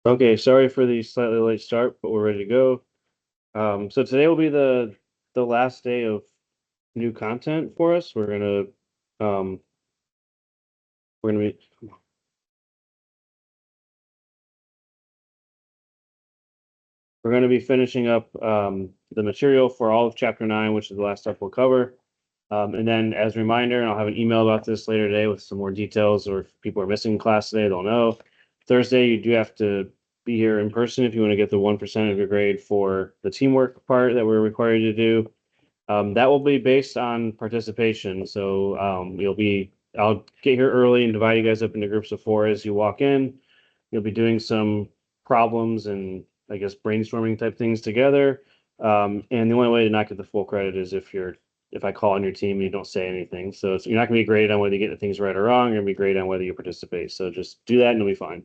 Okay, sorry for the slightly late start, but we're ready to go. So today will be the last day of new content for us. Um we're gonna be we're gonna be finishing up the material for all of chapter 9, which is the last stuff we'll cover. And then as a reminder, and I'll have an email about this later today with some more details, or if people are missing class today, they'll know. Thursday, you do have to be here in person if you want to get the 1% of your grade for the teamwork part that we're required to do. That will be based on participation. So I'll get here early and divide you guys up into groups of 4 as you walk in. You'll be doing some problems and I guess brainstorming type things together. And the only way to not get the full credit is if I call on your team and you don't say anything. So you're not going to be graded on whether you get the things right or wrong. You're going to be graded on whether you participate. So just do that and you'll be fine.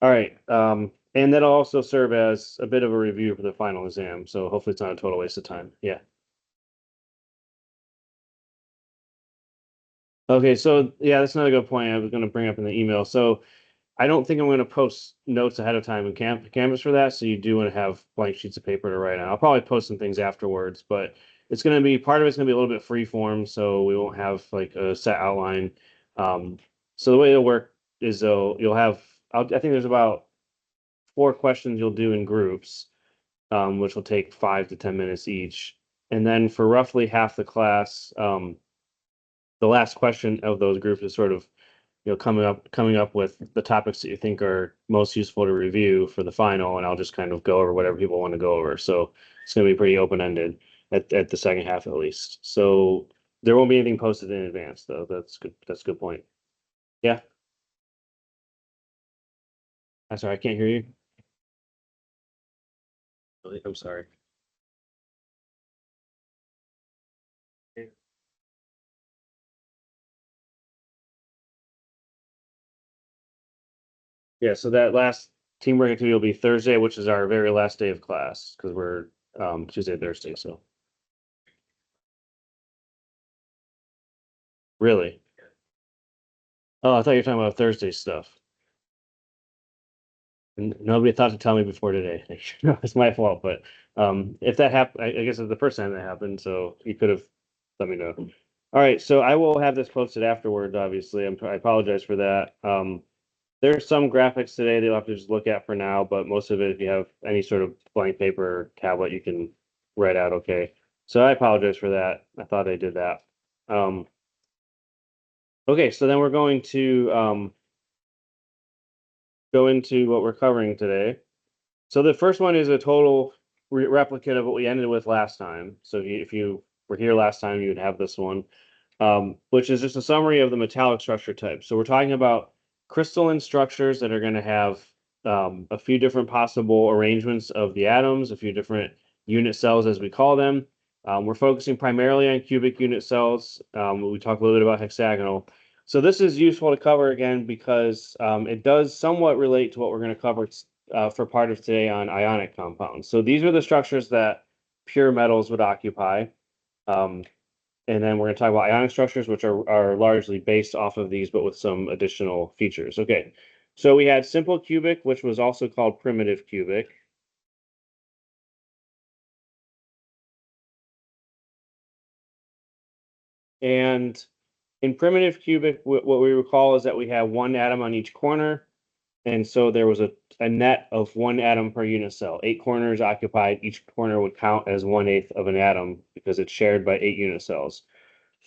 All right. And that'll also serve as a bit of a review for the final exam. So hopefully it's not a total waste of time. Yeah. Okay, so yeah, that's another good point I was going to bring up in the email. So I don't think I'm going to post notes ahead of time in Canvas for that. So you do want to have blank sheets of paper to write on. I'll probably post some things afterwards, but it's going to be part of it's going to be a little bit free form, so we won't have like a set outline. Um, so the way it'll work is you'll have I think there's about 4 questions you'll do in groups, which will take 5 to 10 minutes each, and then for roughly half the class. The last question of those groups is sort of coming up with the topics that you think are most useful to review for the final, and I'll just kind of go over whatever people want to go over. So it's going to be pretty open-ended at the second half at least. So there won't be anything posted in advance though. That's good. That's a good point. Yeah. I'm sorry, I can't hear you. I'm sorry. Yeah, so that last teamwork activity will be Thursday, which is our very last day of class because we're Tuesday, Thursday. So really. Oh, I thought you were talking about Thursday stuff. Nobody thought to tell me before today. It's my fault, but if that happened, I guess it's the first time that happened, so you could have let me know. All right, so I will have this posted afterward, obviously. I apologize for that. There's some graphics today that you'll have to just look at for now, but most of it, if you have any sort of blank paper or tablet, you can write out okay. So I apologize for that. I thought I did that. Um, okay, so then we're going to go into what we're covering today. So the first one is a total replicate of what we ended with last time. So if you were here last time, you would have this one, which is just a summary of the metallic structure types. So we're talking about crystalline structures that are going to have a few different possible arrangements of the atoms, a few different unit cells, as we call them. We're focusing primarily on cubic unit cells. We talk a little bit about hexagonal. So this is useful to cover again because it does somewhat relate to what we're going to cover for part of today on ionic compounds. So these are the structures that pure metals would occupy. Um, and then we're going to talk about ionic structures, which are largely based off of these, but with some additional features. Okay, so we had simple cubic, which was also called primitive cubic. And in primitive cubic, what we recall is that we have one atom on each corner. And so there was a net of one atom per unit cell. 8 corners occupied. Each corner would count as 1/8 of an atom because it's shared by 8 unit cells.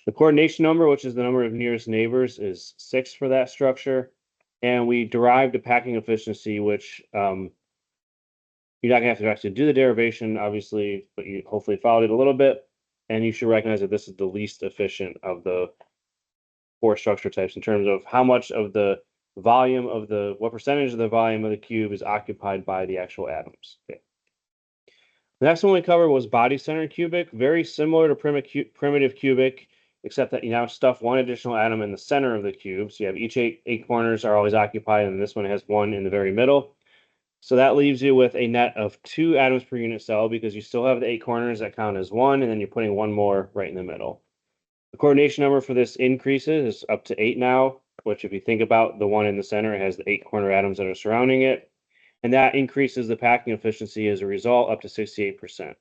The coordination number, which is the number of nearest neighbors, is 6 for that structure. And we derived a packing efficiency, which you're not going to have to actually do the derivation, obviously, but you hopefully followed it a little bit. And you should recognize that this is the least efficient of the 4 structure types in terms of how much of the volume of what percentage of the volume of the cube is occupied by the actual atoms. Okay. The next one we covered was body-centered cubic, very similar to primitive cubic, except that you now stuff one additional atom in the center of the cube. So you have each eight corners are always occupied, and this one has one in the very middle. So that leaves you with a net of 2 atoms per unit cell because you still have the 8 corners that count as 1, and then you're putting one more right in the middle. The coordination number for this increases is up to 8 now. which if you think about the one in the center, it has the 8 corner atoms that are surrounding it, and that increases the packing efficiency as a result up to 68%.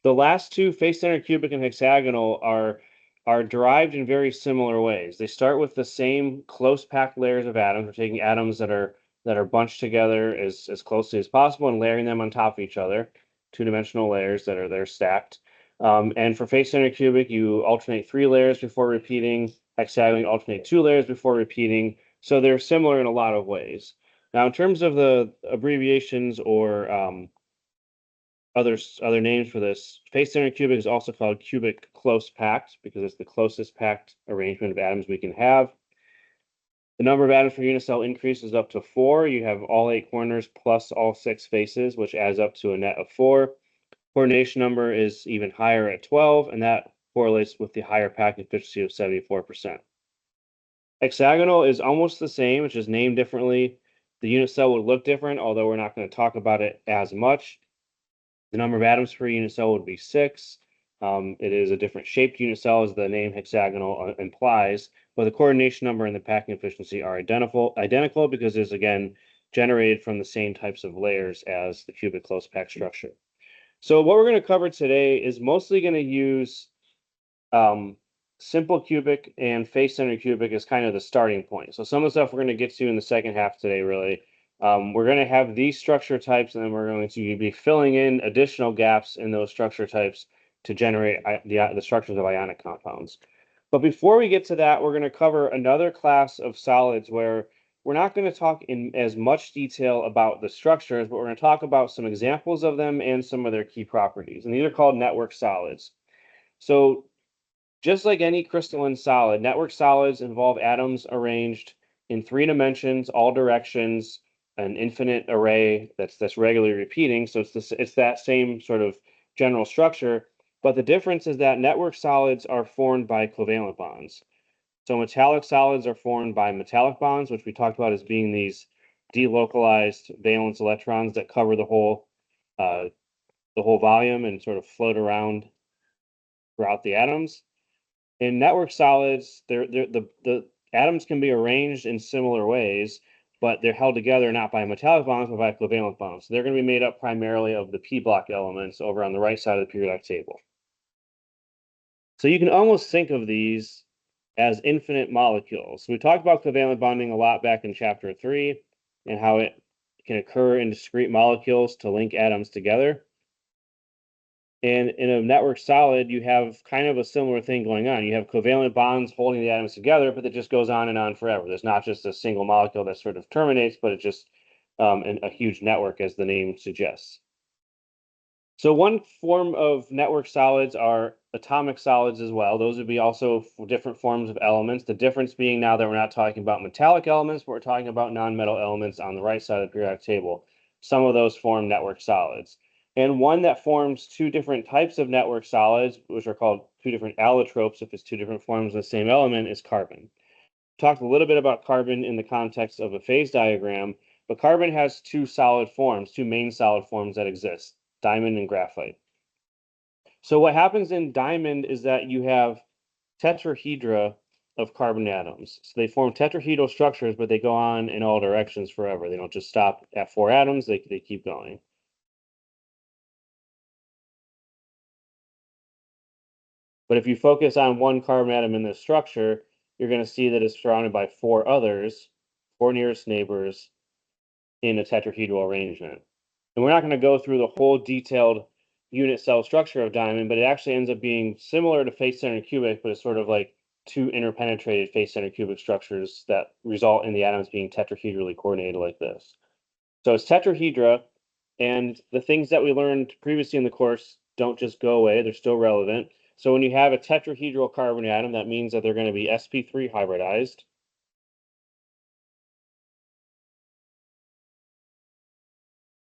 The last two, face-centered cubic and hexagonal, are derived in very similar ways. They start with the same close packed layers of atoms. We're taking atoms that are bunched together as closely as possible and layering them on top of each other, two-dimensional layers that are stacked. And for face-centered cubic, you alternate 3 layers before repeating. Hexagonal, you alternate 2 layers before repeating. So they're similar in a lot of ways. Now, in terms of the abbreviations or other names for this, face-centered cubic is also called cubic close packed because it's the closest packed arrangement of atoms we can have. The number of atoms per unit cell increases up to 4. You have all 8 corners plus all 6 faces, which adds up to a net of 4. Coordination number is even higher at 12, and that correlates with the higher packing efficiency of 74%. Hexagonal is almost the same, it's just named differently. The unit cell would look different, although we're not going to talk about it as much. The number of atoms per unit cell would be 6. It is a different shaped unit cell, as the name hexagonal implies, but the coordination number and the packing efficiency are identical because it's, again, generated from the same types of layers as the cubic close packed structure. So what we're going to cover today is mostly going to use simple cubic and face-centered cubic as kind of the starting point. So some of the stuff we're going to get to in the second half today, really. We're going to have these structure types, and then we're going to be filling in additional gaps in those structure types to generate the structures of ionic compounds. But before we get to that, we're going to cover another class of solids where we're not going to talk in as much detail about the structures, but we're going to talk about some examples of them and some of their key properties. And these are called network solids. So just like any crystalline solid, network solids involve atoms arranged in 3 dimensions, all directions, an infinite array that's regularly repeating. So it's that same sort of general structure, but the difference is that network solids are formed by covalent bonds. So metallic solids are formed by metallic bonds, which we talked about as being these delocalized valence electrons that cover the whole volume and sort of float around throughout the atoms. In network solids, the atoms can be arranged in similar ways, but they're held together not by metallic bonds, but by covalent bonds. So they're going to be made up primarily of the p block elements over on the right side of the periodic table. So you can almost think of these as infinite molecules. So we talked about covalent bonding a lot back in chapter 3 and how it can occur in discrete molecules to link atoms together. And in a network solid, you have kind of a similar thing going on. You have covalent bonds holding the atoms together, but it just goes on and on forever. There's not just a single molecule that sort of terminates, but it's just a huge network, as the name suggests. So one form of network solids are atomic solids as well. Those would be also different forms of elements. The difference being now that we're not talking about metallic elements, but we're talking about non-metal elements on the right side of the periodic table. Some of those form network solids. And one that forms 2 different types of network solids, which are called 2 different allotropes if it's 2 different forms of the same element, is carbon. Talked a little bit about carbon in the context of a phase diagram, but carbon has 2 solid forms, 2 main solid forms that exist, diamond and graphite. So what happens in diamond is that you have tetrahedra of carbon atoms. So they form tetrahedral structures, but they go on in all directions forever. They don't just stop at 4 atoms, they keep going. But if you focus on one carbon atom in this structure, you're going to see that it's surrounded by 4 others, 4 nearest neighbors in a tetrahedral arrangement. And we're not going to go through the whole detailed unit cell structure of diamond, but it actually ends up being similar to face-centered cubic, but it's sort of like 2 interpenetrated face-centered cubic structures that result in the atoms being tetrahedrally coordinated like this. So it's tetrahedra, and the things that we learned previously in the course don't just go away, they're still relevant. So when you have a tetrahedral carbon atom, that means that they're going to be sp3 hybridized.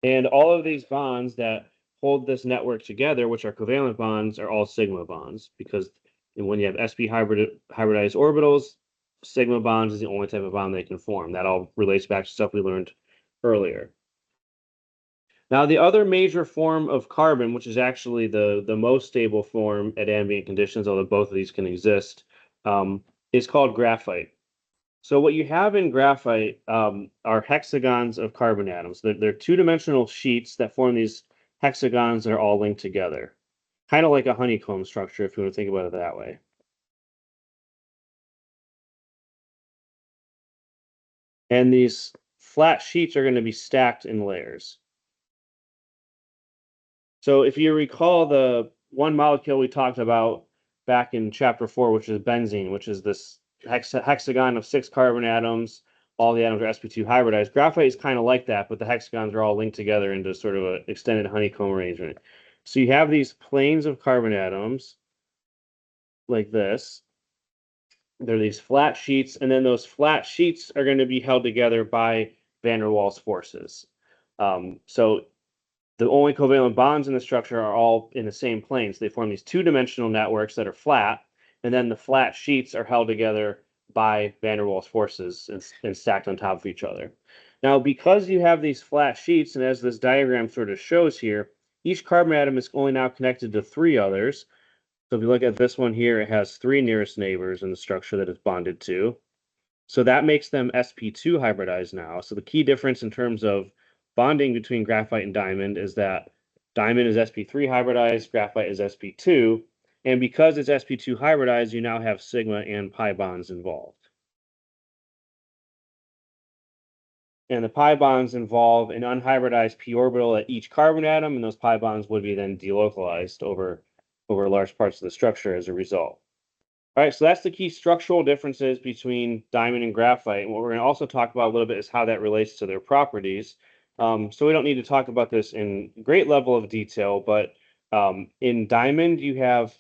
And all of these bonds that hold this network together, which are covalent bonds, are all sigma bonds, because when you have sp hybridized orbitals, sigma bonds is the only type of bond they can form. That all relates back to stuff we learned earlier. Now, the other major form of carbon, which is actually the most stable form at ambient conditions, although both of these can exist, is called graphite. So what you have in graphite are hexagons of carbon atoms. They're two-dimensional sheets that form these hexagons that are all linked together, kind of like a honeycomb structure, if you want to think about it that way. And these flat sheets are going to be stacked in layers. So if you recall the one molecule we talked about back in chapter 4, which is benzene, which is this hexagon of 6 carbon atoms, all the atoms are sp2 hybridized. Graphite is kind of like that, but the hexagons are all linked together into sort of an extended honeycomb arrangement. So you have these planes of carbon atoms like this. They're these flat sheets, and then those flat sheets are going to be held together by van der Waals forces. So the only covalent bonds in the structure are all in the same plane. So they form these two-dimensional networks that are flat, and then the flat sheets are held together by van der Waals forces and stacked on top of each other. Now, because you have these flat sheets, and as this diagram sort of shows here, each carbon atom is only now connected to 3 others. So if you look at this one here, it has 3 nearest neighbors in the structure that it's bonded to. So that makes them sp2 hybridized now. So the key difference in terms of bonding between graphite and diamond is that diamond is sp3 hybridized, graphite is sp2. And because it's sp2 hybridized, you now have sigma and pi bonds involved. And the pi bonds involve an unhybridized p orbital at each carbon atom, and those pi bonds would be then delocalized over large parts of the structure as a result. All right, so that's the key structural differences between diamond and graphite. And what we're going to also talk about a little bit is how that relates to their properties. So we don't need to talk about this in great level of detail, but in diamond you have,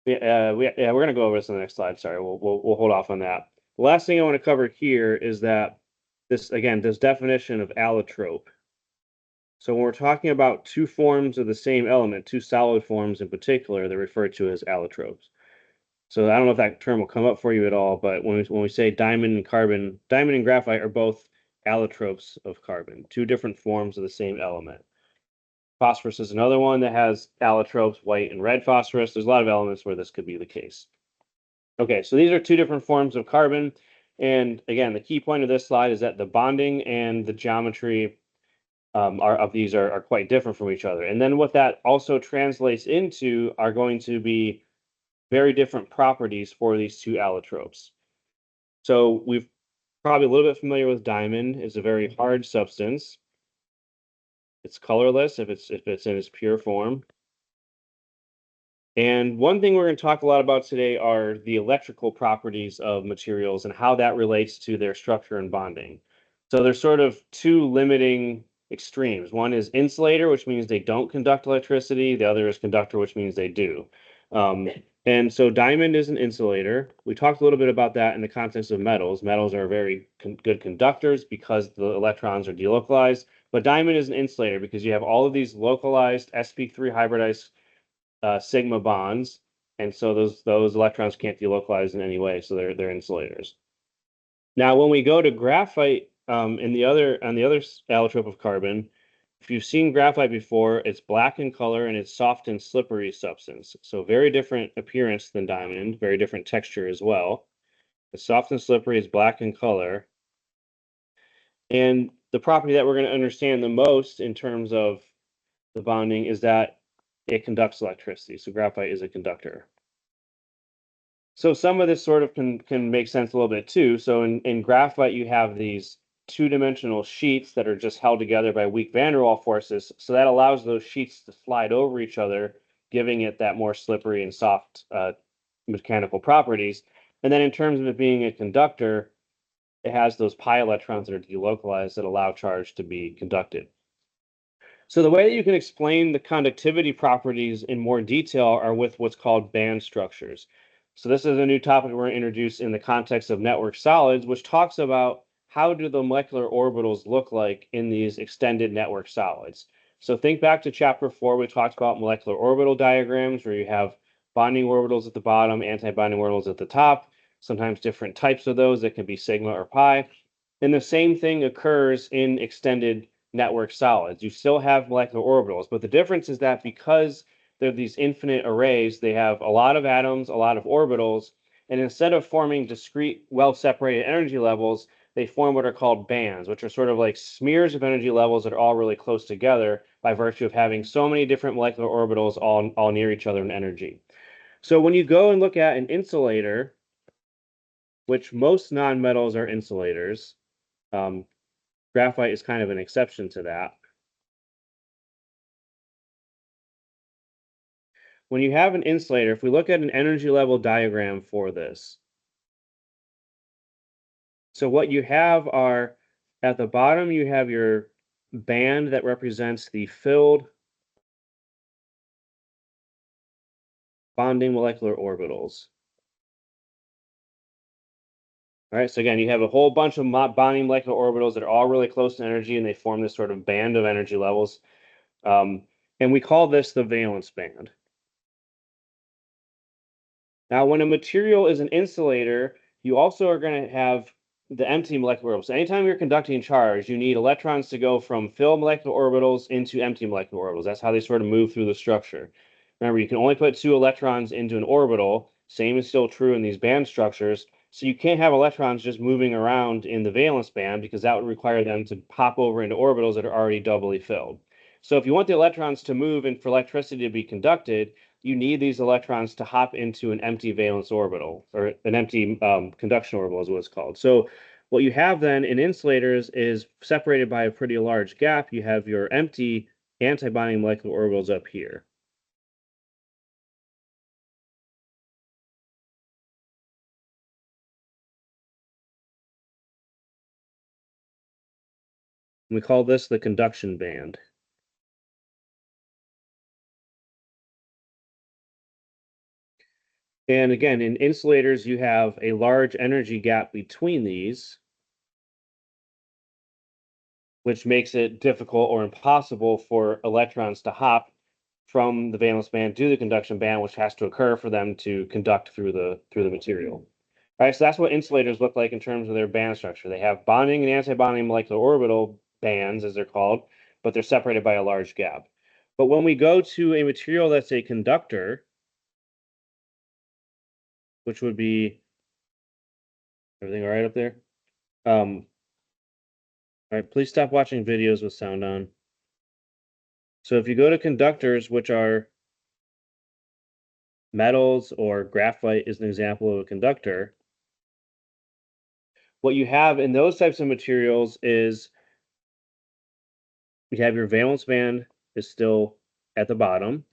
we're going to go over this on the next slide. Sorry, we'll hold off on that. The last thing I want to cover here is that this definition of allotrope. So when we're talking about two forms of the same element, two solid forms in particular, they're referred to as allotropes. So I don't know if that term will come up for you at all, but when we say diamond and carbon, diamond and graphite are both allotropes of carbon, two different forms of the same element. Phosphorus is another one that has allotropes, white and red phosphorus. There's a lot of elements where this could be the case. Okay, so these are two different forms of carbon. And again, the key point of this slide is that the bonding and the geometry of these are quite different from each other. And then what that also translates into are going to be very different properties for these two allotropes. So we've probably a little bit familiar with diamond. It's a very hard substance. It's colorless if it's in its pure form. And one thing we're going to talk a lot about today are the electrical properties of materials and how that relates to their structure and bonding. So there's sort of two limiting extremes. One is insulator, which means they don't conduct electricity. The other is conductor, which means they do. And so diamond is an insulator. We talked a little bit about that in the context of metals. Metals are very good conductors because the electrons are delocalized. But diamond is an insulator because you have all of these localized sp3 hybridized sigma bonds, and so those electrons can't delocalize in any way, so they're insulators. Now, when we go to graphite, on the other allotrope of carbon, if you've seen graphite before, it's black in color and it's soft and slippery substance. So very different appearance than diamond, very different texture as well. It's soft and slippery, it's black in color. And the property that we're going to understand the most in terms of the bonding is that it conducts electricity. So graphite is a conductor. So some of this sort of can make sense a little bit too. So in graphite, you have these two-dimensional sheets that are just held together by weak van der Waals forces. So that allows those sheets to slide over each other, giving it that more slippery and soft mechanical properties. And then in terms of it being a conductor, it has those pi electrons that are delocalized that allow charge to be conducted. So the way that you can explain the conductivity properties in more detail are with what's called band structures. So this is a new topic we're going to introduce in the context of network solids, which talks about how do the molecular orbitals look like in these extended network solids. So think back to chapter 4, we talked about molecular orbital diagrams where you have bonding orbitals at the bottom, anti-bonding orbitals at the top, sometimes different types of those that can be sigma or pi. And the same thing occurs in extended network solids. You still have molecular orbitals, but the difference is that because they're these infinite arrays, they have a lot of atoms, a lot of orbitals, And instead of forming discrete, well-separated energy levels, they form what are called bands, which are sort of like smears of energy levels that are all really close together by virtue of having so many different molecular orbitals all near each other in energy. So when you go and look at an insulator, which most nonmetals are insulators, um, graphite is kind of an exception to that. When you have an insulator, if we look at an energy level diagram for this, so what you have are, at the bottom, you have your band that represents the filled bonding molecular orbitals. All right, so again, you have a whole bunch of bonding molecular orbitals that are all really close in energy, and they form this sort of band of energy levels. And we call this the valence band. Now, when a material is an insulator, you also are going to have the empty molecular orbitals. So anytime you're conducting charge, you need electrons to go from filled molecular orbitals into empty molecular orbitals. That's how they sort of move through the structure. Remember, you can only put 2 electrons into an orbital. Same is still true in these band structures. So you can't have electrons just moving around in the valence band because that would require them to pop over into orbitals that are already doubly filled. So if you want the electrons to move and for electricity to be conducted, you need these electrons to hop into an empty valence orbital, or an empty conduction orbital is what it's called. So what you have then in insulators is separated by a pretty large gap. You have your empty antibonding molecular orbitals up here. We call this the conduction band. And again, in insulators, you have a large energy gap between these, which makes it difficult or impossible for electrons to hop from the valence band to the conduction band, which has to occur for them to conduct through the material. All right, so that's what insulators look like in terms of their band structure. They have bonding and antibonding molecular orbital bands, as they're called, but they're separated by a large gap. But when we go to a material that's a conductor, which would be everything all right up there? All right, please stop watching videos with sound on. So if you go to conductors, which are metals, or graphite is an example of a conductor, what you have in those types of materials is you have your valence band is still at the bottom.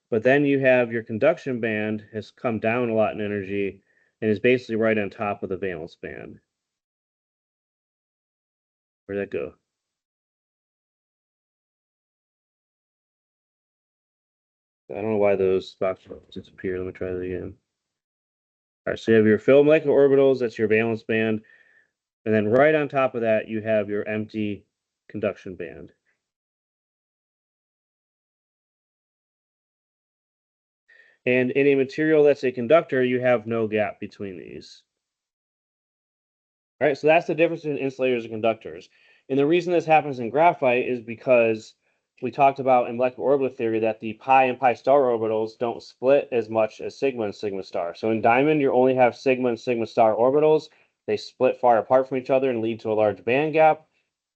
But then you have your conduction band has come down a lot in energy and is basically right on top of the valence band. Where'd that go? I don't know why those boxes disappeared. Let me try that again. All right, so you have your filled molecular orbitals, that's your valence band. And then right on top of that, you have your empty conduction band. And in a material that's a conductor, you have no gap between these. All right, so that's the difference between insulators and conductors. And the reason this happens in graphite is because we talked about in molecular orbital theory that the pi and pi star orbitals don't split as much as sigma and sigma star. So in diamond, you only have sigma and sigma star orbitals. They split far apart from each other and lead to a large band gap.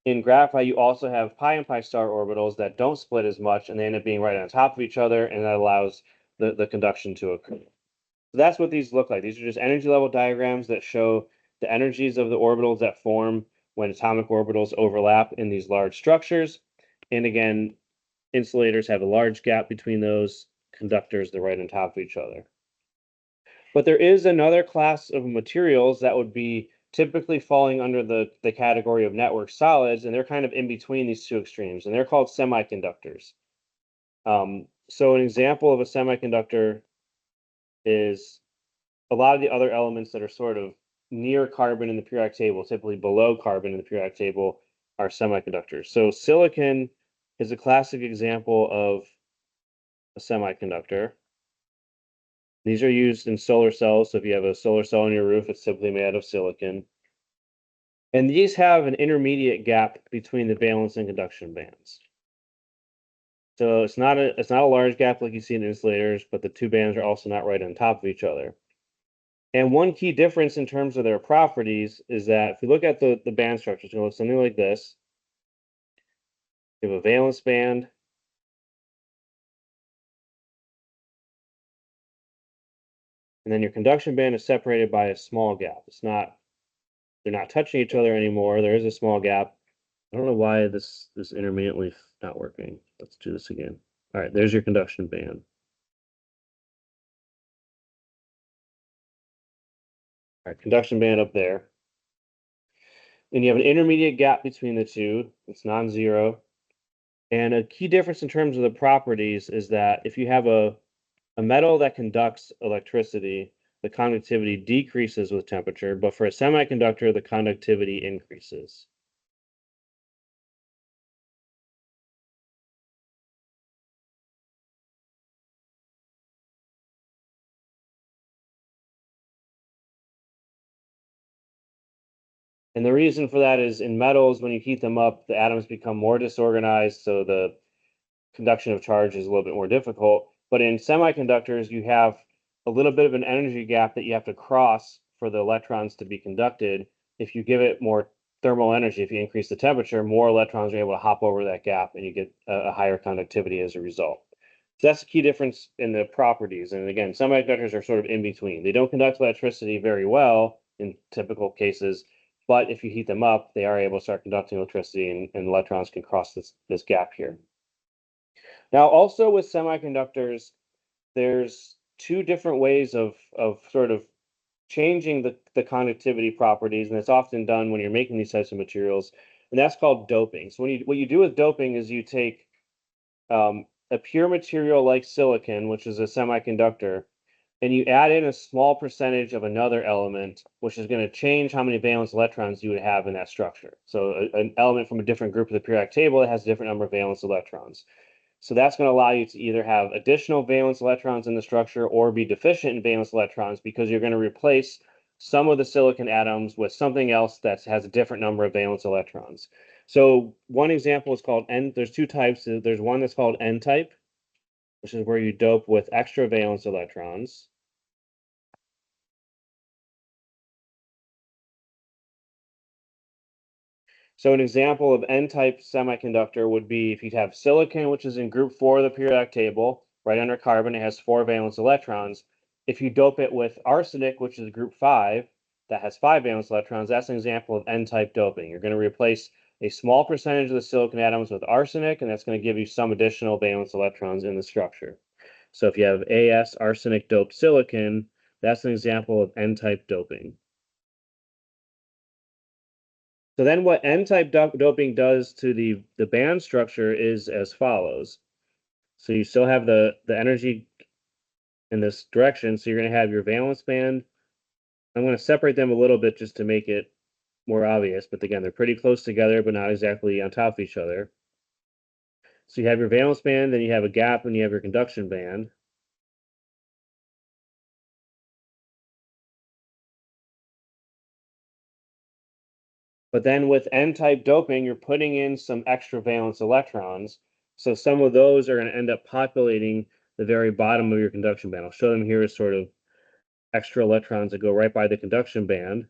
In graphite, you also have pi and pi star orbitals that don't split as much, and they end up being right on top of each other, and that allows the conduction to occur. So that's what these look like. These are just energy level diagrams that show the energies of the orbitals that form when atomic orbitals overlap in these large structures. And again, insulators have a large gap between those. Conductors, they're right on top of each other. But there is another class of materials that would be typically falling under the category of network solids, and they're kind of in between these two extremes, and they're called semiconductors. So an example of a semiconductor is a lot of the other elements that are sort of near carbon in the periodic table, typically below carbon in the periodic table, are semiconductors. So silicon is a classic example of a semiconductor. These are used in solar cells. So if you have a solar cell on your roof, it's typically made out of silicon. And these have an intermediate gap between the valence and conduction bands. So it's not a large gap like you see in insulators, but the two bands are also not right on top of each other. And one key difference in terms of their properties is that if you look at the band structure, it's going to look something like this. You have a valence band, and then your conduction band is separated by a small gap. They're not touching each other anymore. There is a small gap. I don't know why this intermittently not working. Let's do this again. All right, there's your conduction band. All right, conduction band up there. And you have an intermediate gap between the two. It's non-zero. And a key difference in terms of the properties is that if you have a metal that conducts electricity, the conductivity decreases with temperature, but for a semiconductor, the conductivity increases. And the reason for that is in metals, when you heat them up, the atoms become more disorganized, so the conduction of charge is a little bit more difficult. But in semiconductors, you have a little bit of an energy gap that you have to cross for the electrons to be conducted. If you give it more thermal energy, if you increase the temperature, more electrons are able to hop over that gap and you get a higher conductivity as a result. So that's the key difference in the properties. And again, semiconductors are sort of in between. They don't conduct electricity very well in typical cases, but if you heat them up, they are able to start conducting electricity and electrons can cross this gap here. Now, also with semiconductors, there's two different ways of sort of changing the conductivity properties, and it's often done when you're making these types of materials, and that's called doping. So what you do with doping is you take a pure material like silicon, which is a semiconductor, and you add in a small percentage of another element, which is going to change how many valence electrons you would have in that structure. So an element from a different group of the periodic table that has a different number of valence electrons. So that's going to allow you to either have additional valence electrons in the structure or be deficient in valence electrons because you're going to replace some of the silicon atoms with something else that has a different number of valence electrons. So one example is called N. There's two types. There's one that's called N-type, which is where you dope with extra valence electrons. So an example of N-type semiconductor would be if you have silicon, which is in group 4 of the periodic table, right under carbon, it has 4 valence electrons. If you dope it with arsenic, which is group 5, that has 5 valence electrons, that's an example of N-type doping. You're going to replace a small percentage of the silicon atoms with arsenic, and that's going to give you some additional valence electrons in the structure. So if you have AS, arsenic doped silicon, that's an example of N-type doping. So then what N-type doping does to the band structure is as follows. So you still have the energy in this direction. So you're going to have your valence band. I'm going to separate them a little bit just to make it more obvious. But again, they're pretty close together, but not exactly on top of each other. So you have your valence band, then you have a gap, and you have your conduction band. But then with N-type doping, you're putting in some extra valence electrons. So some of those are going to end up populating the very bottom of your conduction band. I'll show them here as sort of extra electrons that go right by the conduction band.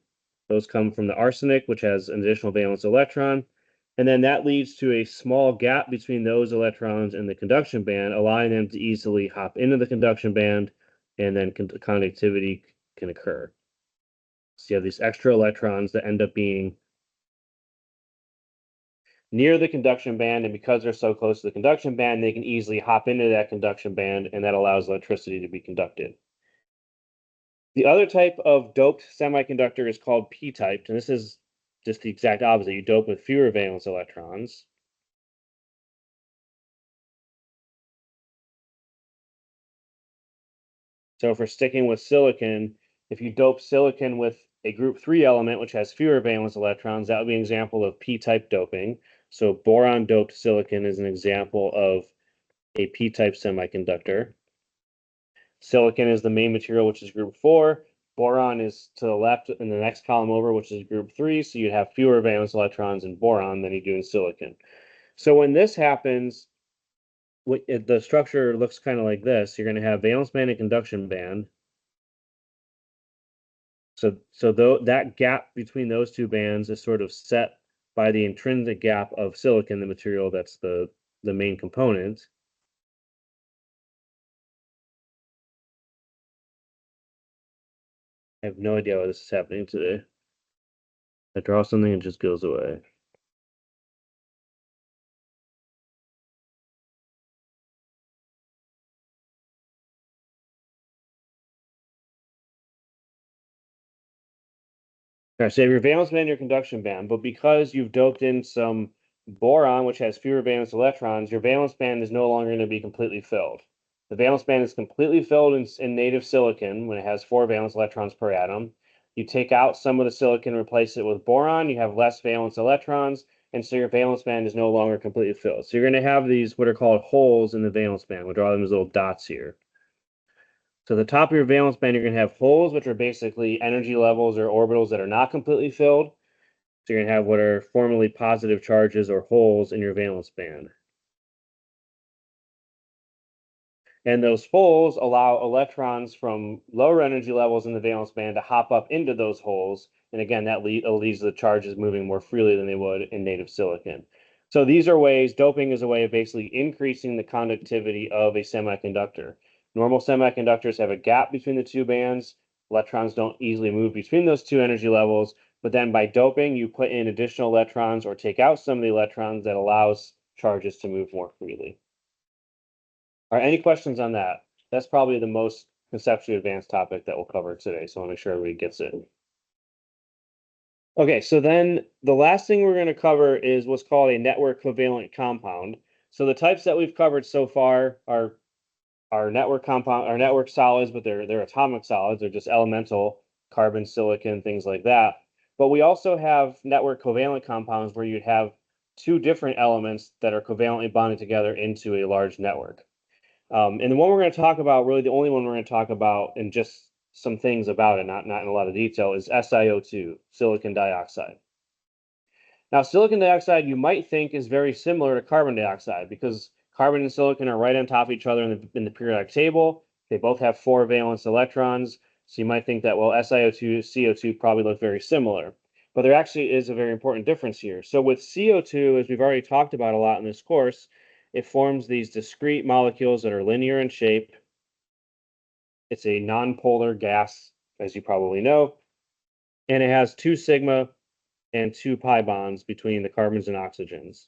Those come from the arsenic, which has an additional valence electron. And then that leads to a small gap between those electrons and the conduction band, allowing them to easily hop into the conduction band, and then conductivity can occur. So you have these extra electrons that end up being near the conduction band, and because they're so close to the conduction band, they can easily hop into that conduction band, and that allows electricity to be conducted. The other type of doped semiconductor is called p-typed, and this is just the exact opposite. You dope with fewer valence electrons. So if we're sticking with silicon, if you dope silicon with a group 3 element, which has fewer valence electrons, that would be an example of p-type doping. So boron doped silicon is an example of a p-type semiconductor. Silicon is the main material, which is group 4. Boron is to the left in the next column over, which is group 3. So you'd have fewer valence electrons in boron than you do in silicon. So when this happens, the structure looks kind of like this. You're going to have valence band and conduction band. So that gap between those two bands is sort of set by the intrinsic gap of silicon, the material that's the main component. I have no idea why this is happening today. I draw something and it just goes away. Okay, so you have your valence band and your conduction band, but because you've doped in some boron, which has fewer valence electrons, your valence band is no longer going to be completely filled. The valence band is completely filled in native silicon when it has 4 valence electrons per atom. You take out some of the silicon, replace it with boron, you have less valence electrons, and so your valence band is no longer completely filled. So you're going to have these what are called holes in the valence band. We'll draw them as little dots here. So the top of your valence band, you're going to have holes, which are basically energy levels or orbitals that are not completely filled. So you're going to have what are formally positive charges or holes in your valence band. And those holes allow electrons from lower energy levels in the valence band to hop up into those holes. And again, that leaves the charges moving more freely than they would in native silicon. So these are ways, doping is a way of basically increasing the conductivity of a semiconductor. Normal semiconductors have a gap between the two bands. Electrons don't easily move between those two energy levels. But then by doping, you put in additional electrons or take out some of the electrons that allows charges to move more freely. All right, any questions on that? That's probably the most conceptually advanced topic that we'll cover today, so I want to make sure everybody gets it. Okay, so then the last thing we're going to cover is what's called a network covalent compound. So the types that we've covered so far are network compound, are network solids, but they're atomic solids. They're just elemental, carbon, silicon, things like that. But we also have network covalent compounds where you'd have two different elements that are covalently bonded together into a large network. And the one we're going to talk about, really the only one we're going to talk about, and just some things about it, not in a lot of detail, is SiO2, silicon dioxide. Now, silicon dioxide you might think is very similar to carbon dioxide because carbon and silicon are right on top of each other in the periodic table. They both have 4 valence electrons. So you might think that, well, SiO2, CO2 probably look very similar. But there actually is a very important difference here. So with CO2, as we've already talked about a lot in this course, it forms these discrete molecules that are linear in shape. It's a nonpolar gas, as you probably know, and it has 2 sigma and 2 pi bonds between the carbons and oxygens.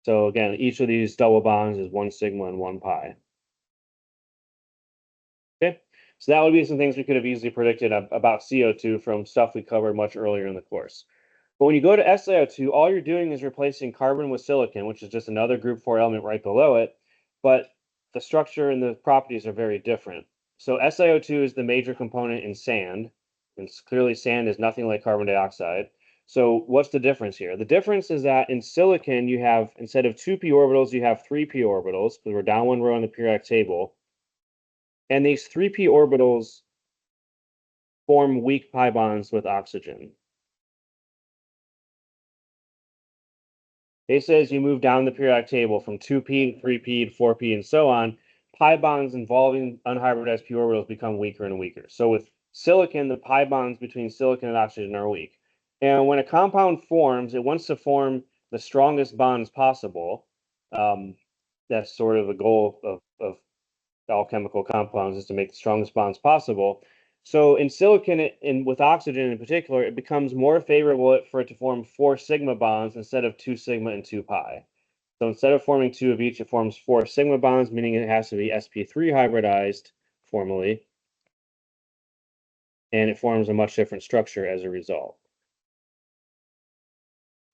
So again, each of these double bonds is 1 sigma and 1 pi. Okay, so that would be some things we could have easily predicted about CO2 from stuff we covered much earlier in the course. But when you go to SiO2, all you're doing is replacing carbon with silicon, which is just another group 4 element right below it, but the structure and the properties are very different. So SiO2 is the major component in sand, and clearly sand is nothing like carbon dioxide. So what's the difference here? The difference is that in silicon, you have, instead of 2p orbitals, you have 3p orbitals, because we're down one row in the periodic table. And these 3p orbitals form weak pi bonds with oxygen. Basically, as you move down the periodic table from 2p to 3p to 4p and so on, pi bonds involving unhybridized p orbitals become weaker and weaker. So with silicon, the pi bonds between silicon and oxygen are weak. And when a compound forms, it wants to form the strongest bonds possible. That's sort of the goal of all chemical compounds is to make the strongest bonds possible. So in silicon and with oxygen in particular, it becomes more favorable for it to form 4 sigma bonds instead of 2 sigma and 2 pi. So instead of forming 2 of each, it forms 4 sigma bonds, meaning it has to be sp3 hybridized formally, and it forms a much different structure as a result.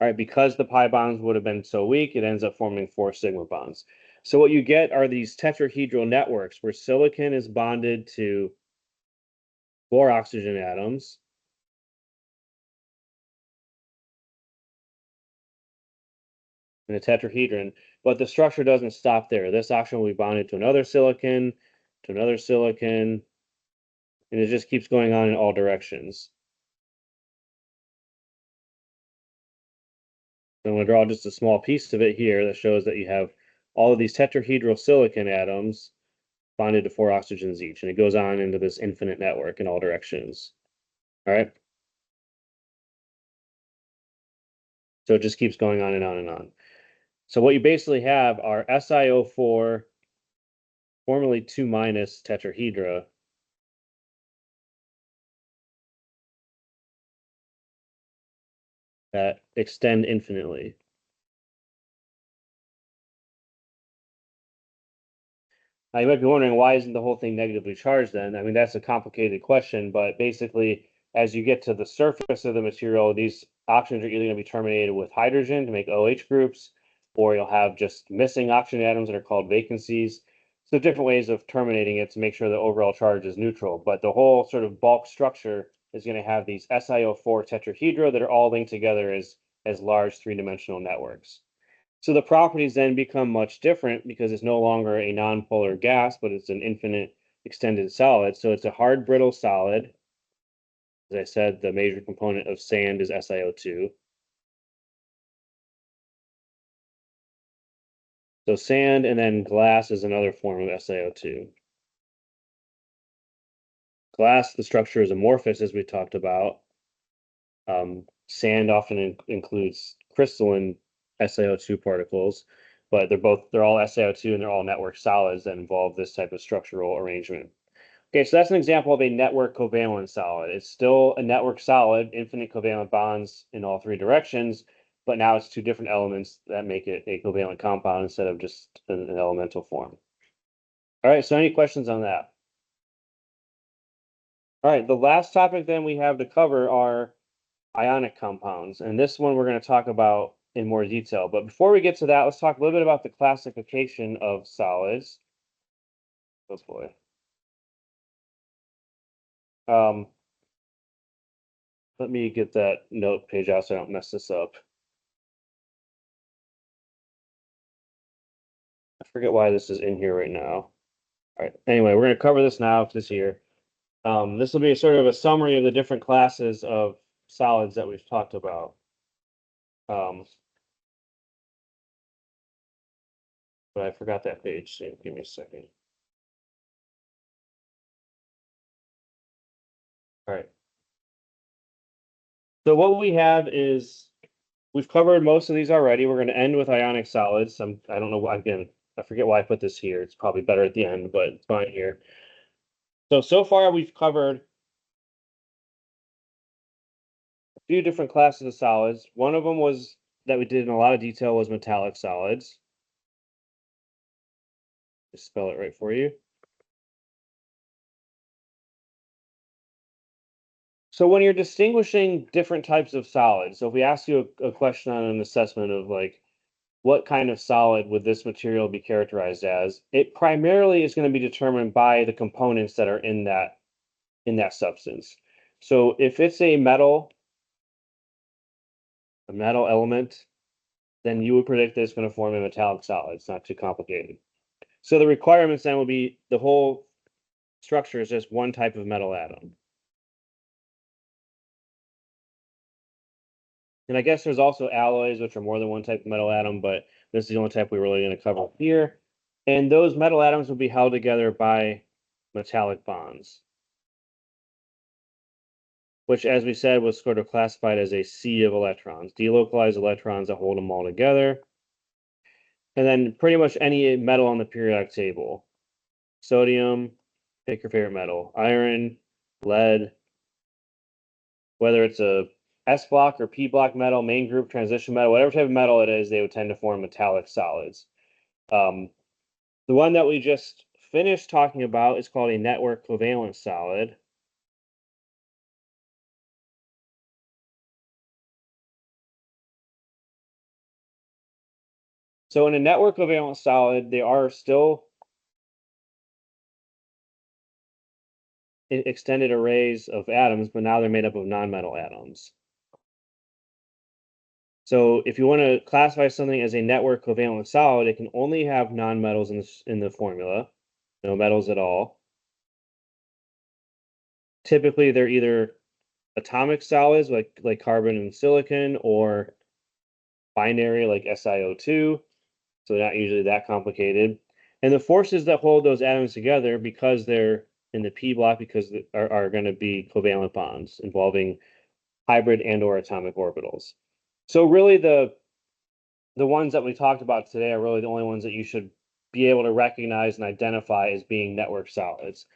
All right, because the pi bonds would have been so weak, it ends up forming 4 sigma bonds. So what you get are these tetrahedral networks where silicon is bonded to 4 oxygen atoms. In a tetrahedron, but the structure doesn't stop there. This oxygen will be bonded to another silicon, and it just keeps going on in all directions. I'm going to draw just a small piece of it here that shows that you have all of these tetrahedral silicon atoms bonded to 4 oxygens each, and it goes on into this infinite network in all directions. All right. So it just keeps going on and on and on. So what you basically have are SiO4, formerly 2- tetrahedra, that extend infinitely. Now, you might be wondering, why isn't the whole thing negatively charged then? I mean, that's a complicated question, but basically, as you get to the surface of the material, these oxygens are either going to be terminated with hydrogen to make OH groups, or you'll have just missing oxygen atoms that are called vacancies. So different ways of terminating it to make sure the overall charge is neutral. But the whole sort of bulk structure is going to have these SiO4 tetrahedra that are all linked together as large 3-dimensional networks. So the properties then become much different because it's no longer a nonpolar gas, but it's an infinite extended solid. So it's a hard, brittle solid. As I said, the major component of sand is SiO2. So sand and then glass is another form of SiO2. Glass, the structure is amorphous, as we talked about. Sand often includes crystalline SiO2 particles, but they're all SiO2 and they're all network solids that involve this type of structural arrangement. Okay, so that's an example of a network covalent solid. It's still a network solid, infinite covalent bonds in all 3 directions, but now it's 2 different elements that make it a covalent compound instead of just an elemental form. All right, so any questions on that? All right, the last topic then we have to cover are ionic compounds, and this one we're going to talk about in more detail. But before we get to that, let's talk a little bit about the classification of solids. Oh boy. Um, Let me get that note page out so I don't mess this up. I forget why this is in here right now. All right. Anyway, we're going to cover this now this year. This will be sort of a summary of the different classes of solids that we've talked about. But I forgot that page, so give me a second. All right. So what we have is we've covered most of these already. We're going to end with ionic solids. I don't know why, again, I forget why I put this here. It's probably better at the end, but it's fine here. So far we've covered a few different classes of solids. One of them was that we did in a lot of detail was metallic solids. Just spell it right for you. So when you're distinguishing different types of solids, so if we ask you a question on an assessment of like, what kind of solid would this material be characterized as, it primarily is going to be determined by the components that are in that substance. So if it's a metal element, then you would predict that it's going to form a metallic solid. It's not too complicated. So the requirements then will be the whole structure is just one type of metal atom. And I guess there's also alloys, which are more than one type of metal atom, but this is the only type we're really going to cover here. And those metal atoms will be held together by metallic bonds, which, as we said, was sort of classified as a sea of electrons, delocalized electrons that hold them all together. And then pretty much any metal on the periodic table. Sodium, pick your favorite metal, iron, lead, whether it's a S block or P block metal, main group, transition metal, whatever type of metal it is, they would tend to form metallic solids. The one that we just finished talking about is called a network covalent solid. So in a network covalent solid, they are still extended arrays of atoms, but now they're made up of nonmetal atoms. So if you want to classify something as a network covalent solid, it can only have nonmetals in the formula, no metals at all. Typically, they're either atomic solids like carbon and silicon, or binary like SiO2, so they're not usually that complicated. And the forces that hold those atoms together, because they're in the p block, because are going to be covalent bonds involving hybrid and or atomic orbitals. So really the ones that we talked about today are really the only ones that you should be able to recognize and identify as being network solids.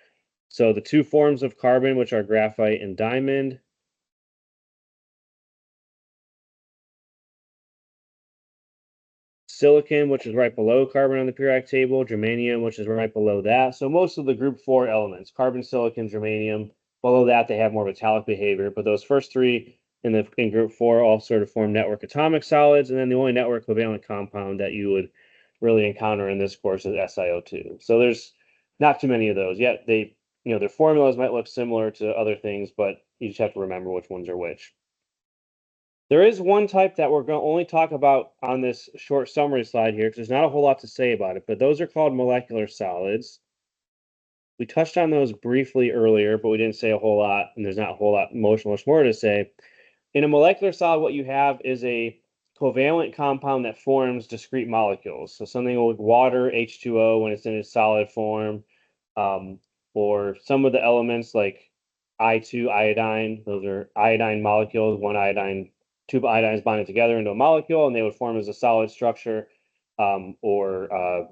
So the two forms of carbon, which are graphite and diamond, silicon, which is right below carbon on the periodic table, germanium, which is right below that. So most of the group 4 elements, carbon, silicon, germanium, below that they have more metallic behavior, but those first three in group 4 all sort of form network atomic solids, and then the only network covalent compound that you would really encounter in this course is SiO2. So there's not too many of those yet. They, their formulas might look similar to other things, but you just have to remember which ones are which. There is one type that we're going to only talk about on this short summary slide here, because there's not a whole lot to say about it, but those are called molecular solids. We touched on those briefly earlier, but we didn't say a whole lot, and there's not a whole lot, much more to say. In a molecular solid, what you have is a covalent compound that forms discrete molecules. So something like water, H2O, when it's in its solid form, or some of the elements like I2 iodine, those are iodine molecules, two iodines bonded together into a molecule, and they would form as a solid structure, or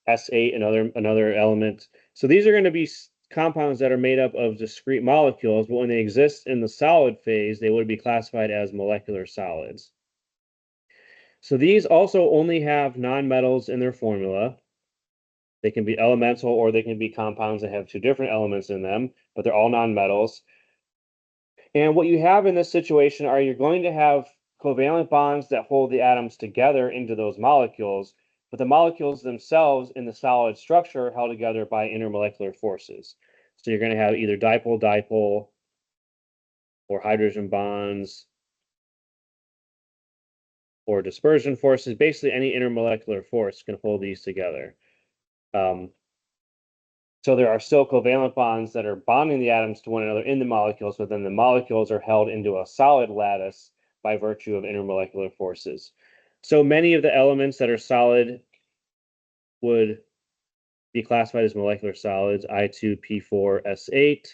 S8, another element. So these are going to be compounds that are made up of discrete molecules, but when they exist in the solid phase, they would be classified as molecular solids. So these also only have nonmetals in their formula. They can be elemental or they can be compounds that have two different elements in them, but they're all nonmetals. And what you have in this situation are you're going to have covalent bonds that hold the atoms together into those molecules, but the molecules themselves in the solid structure are held together by intermolecular forces. So you're going to have either dipole-dipole or hydrogen bonds or dispersion forces. Basically, any intermolecular force can hold these together. So there are still covalent bonds that are bonding the atoms to one another in the molecules, but then the molecules are held into a solid lattice by virtue of intermolecular forces. So many of the elements that are solid would be classified as molecular solids, I2P4S8.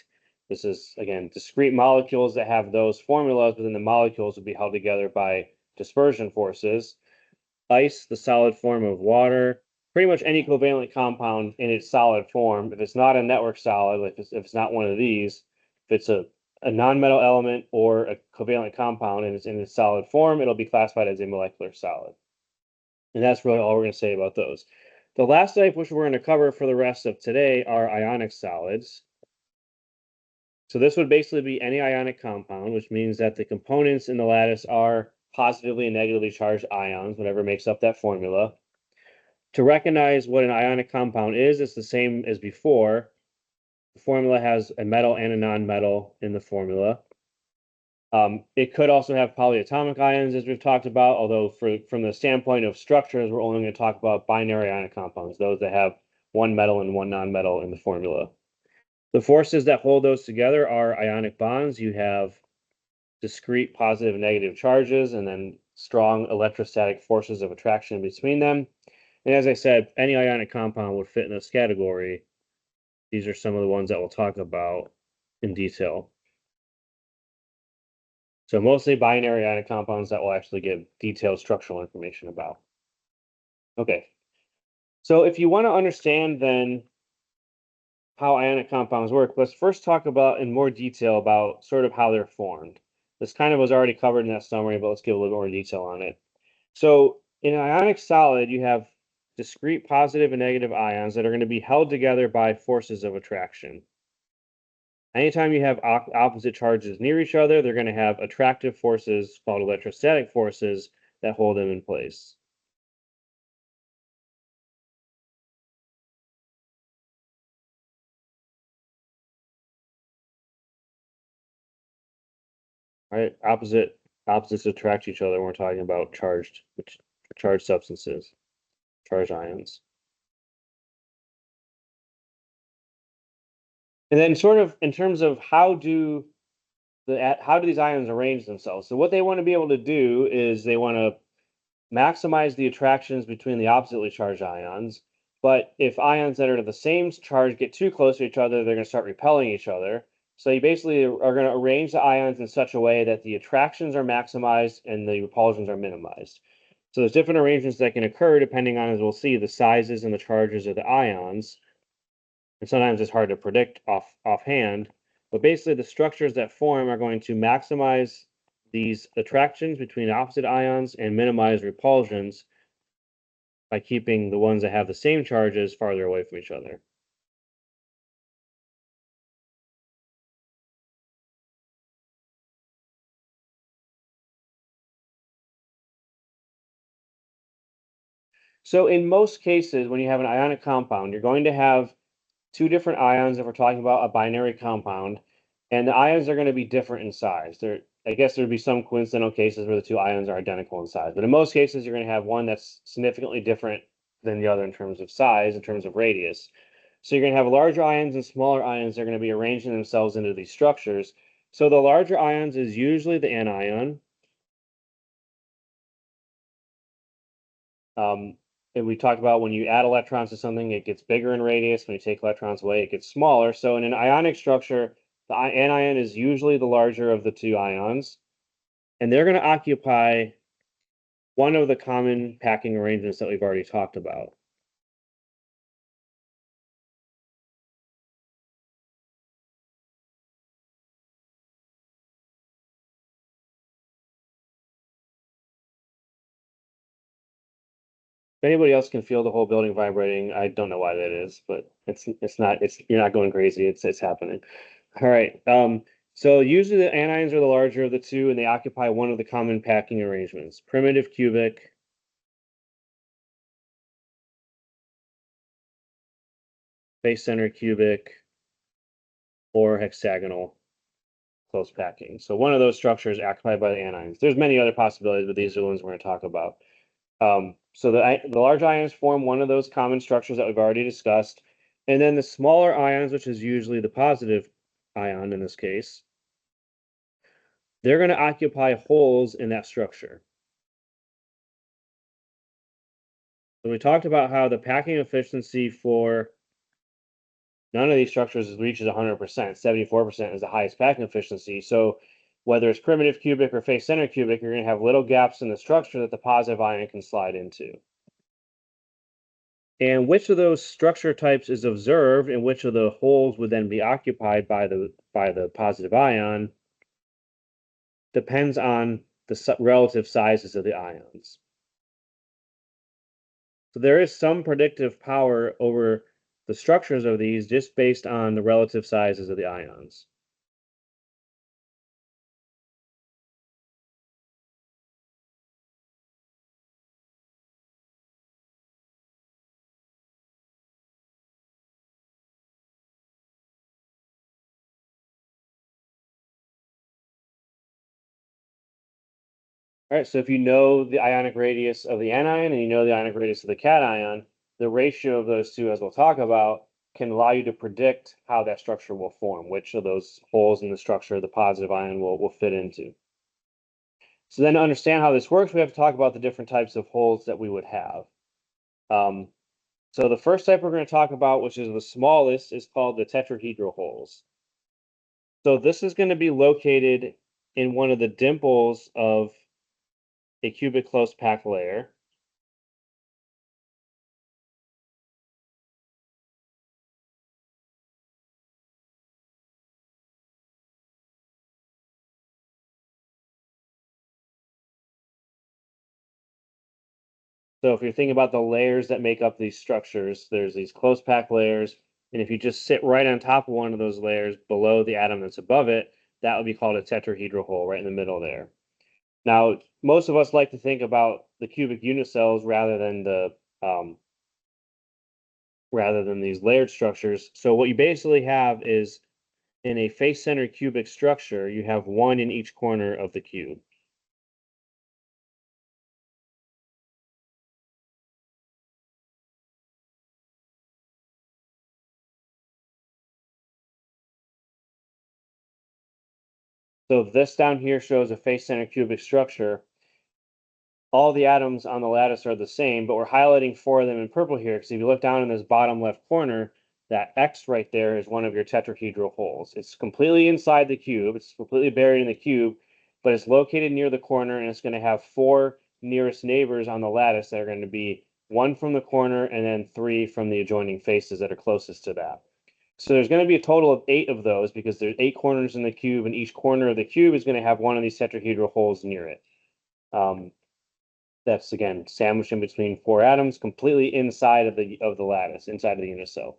This is, again, discrete molecules that have those formulas, but then the molecules would be held together by dispersion forces. Ice, the solid form of water, pretty much any covalent compound in its solid form. If it's not a network solid, like if it's not one of these, if it's a nonmetal element or a covalent compound and it's in its solid form, it'll be classified as a molecular solid. And that's really all we're going to say about those. The last type, which we're going to cover for the rest of today, are ionic solids. So this would basically be any ionic compound, which means that the components in the lattice are positively and negatively charged ions, whatever makes up that formula. To recognize what an ionic compound is, it's the same as before. The formula has a metal and a non-metal in the formula. It could also have polyatomic ions, as we've talked about, although from the standpoint of structures, we're only going to talk about binary ionic compounds, those that have one metal and one non-metal in the formula. The forces that hold those together are ionic bonds. You have discrete positive and negative charges, and then strong electrostatic forces of attraction between them. And as I said, any ionic compound would fit in this category. These are some of the ones that we'll talk about in detail. So mostly binary ionic compounds that will actually give detailed structural information about. Okay. So if you want to understand then how ionic compounds work, let's first talk about in more detail about sort of how they're formed. This kind of was already covered in that summary, but let's give a little more detail on it. So in an ionic solid, you have discrete positive and negative ions that are going to be held together by forces of attraction. Anytime you have opposite charges near each other, they're going to have attractive forces called electrostatic forces that hold them in place. Right? Opposites attract each other when we're talking about charged substances, charged ions. And then sort of in terms of how do these ions arrange themselves? So what they want to be able to do is they want to maximize the attractions between the oppositely charged ions. But if ions that are the same charge get too close to each other, they're going to start repelling each other. So you basically are going to arrange the ions in such a way that the attractions are maximized and the repulsions are minimized. So there's different arrangements that can occur depending on, as we'll see, the sizes and the charges of the ions. And sometimes it's hard to predict offhand. But basically, the structures that form are going to maximize these attractions between opposite ions and minimize repulsions by keeping the ones that have the same charges farther away from each other. So in most cases, when you have an ionic compound, you're going to have two different ions if we're talking about a binary compound, and the ions are going to be different in size. I guess there'd be some coincidental cases where the two ions are identical in size, but in most cases, you're going to have one that's significantly different than the other in terms of size, in terms of radius. So you're going to have larger ions and smaller ions that are going to be arranging themselves into these structures. So the larger ions is usually the anion. Um, and we talked about when you add electrons to something, it gets bigger in radius. When you take electrons away, it gets smaller. So in an ionic structure, the anion is usually the larger of the two ions, and they're going to occupy one of the common packing arrangements that we've already talked about. If anybody else can feel the whole building vibrating, I don't know why that is, but it's you're not going crazy. It's happening. All right. So usually the anions are the larger of the two, and they occupy one of the common packing arrangements: primitive cubic, face center cubic, or hexagonal close packing. So one of those structures occupied by the anions. There's many other possibilities, but these are the ones we're going to talk about. So the large ions form one of those common structures that we've already discussed. And then the smaller ions, which is usually the positive ion in this case, they're going to occupy holes in that structure. So we talked about how the packing efficiency for none of these structures reaches 100%. 74% is the highest packing efficiency. So whether it's primitive cubic or face center cubic, you're going to have little gaps in the structure that the positive ion can slide into. And which of those structure types is observed and which of the holes would then be occupied by the positive ion depends on the relative sizes of the ions. So there is some predictive power over the structures of these just based on the relative sizes of the ions. All right, so if you know the ionic radius of the anion and you know the ionic radius of the cation, the ratio of those two, as we'll talk about, can allow you to predict how that structure will form, which of those holes in the structure the positive ion will fit into. So then to understand how this works, we have to talk about the different types of holes that we would have. Um, so the first type we're going to talk about, which is the smallest, is called the tetrahedral holes. So this is going to be located in one of the dimples of a cubic close packed layer. So if you're thinking about the layers that make up these structures, there's these close packed layers, and if you just sit right on top of one of those layers below the atom that's above it, that would be called a tetrahedral hole right in the middle there. Now, most of us like to think about the cubic unicells rather than these layered structures. So what you basically have is in a face center cubic structure, you have one in each corner of the cube. So this down here shows a face center cubic structure. all the atoms on the lattice are the same, but we're highlighting 4 of them in purple here, because if you look down in this bottom left corner, that X right there is one of your tetrahedral holes. It's completely inside the cube. It's completely buried in the cube, but it's located near the corner, and it's going to have 4 nearest neighbors on the lattice that are going to be 1 from the corner and then 3 from the adjoining faces that are closest to that. So there's going to be a total of 8 of those, because there's 8 corners in the cube, and each corner of the cube is going to have one of these tetrahedral holes near it. That's, again, sandwiched in between 4 atoms, completely inside of the lattice, inside of the unicell.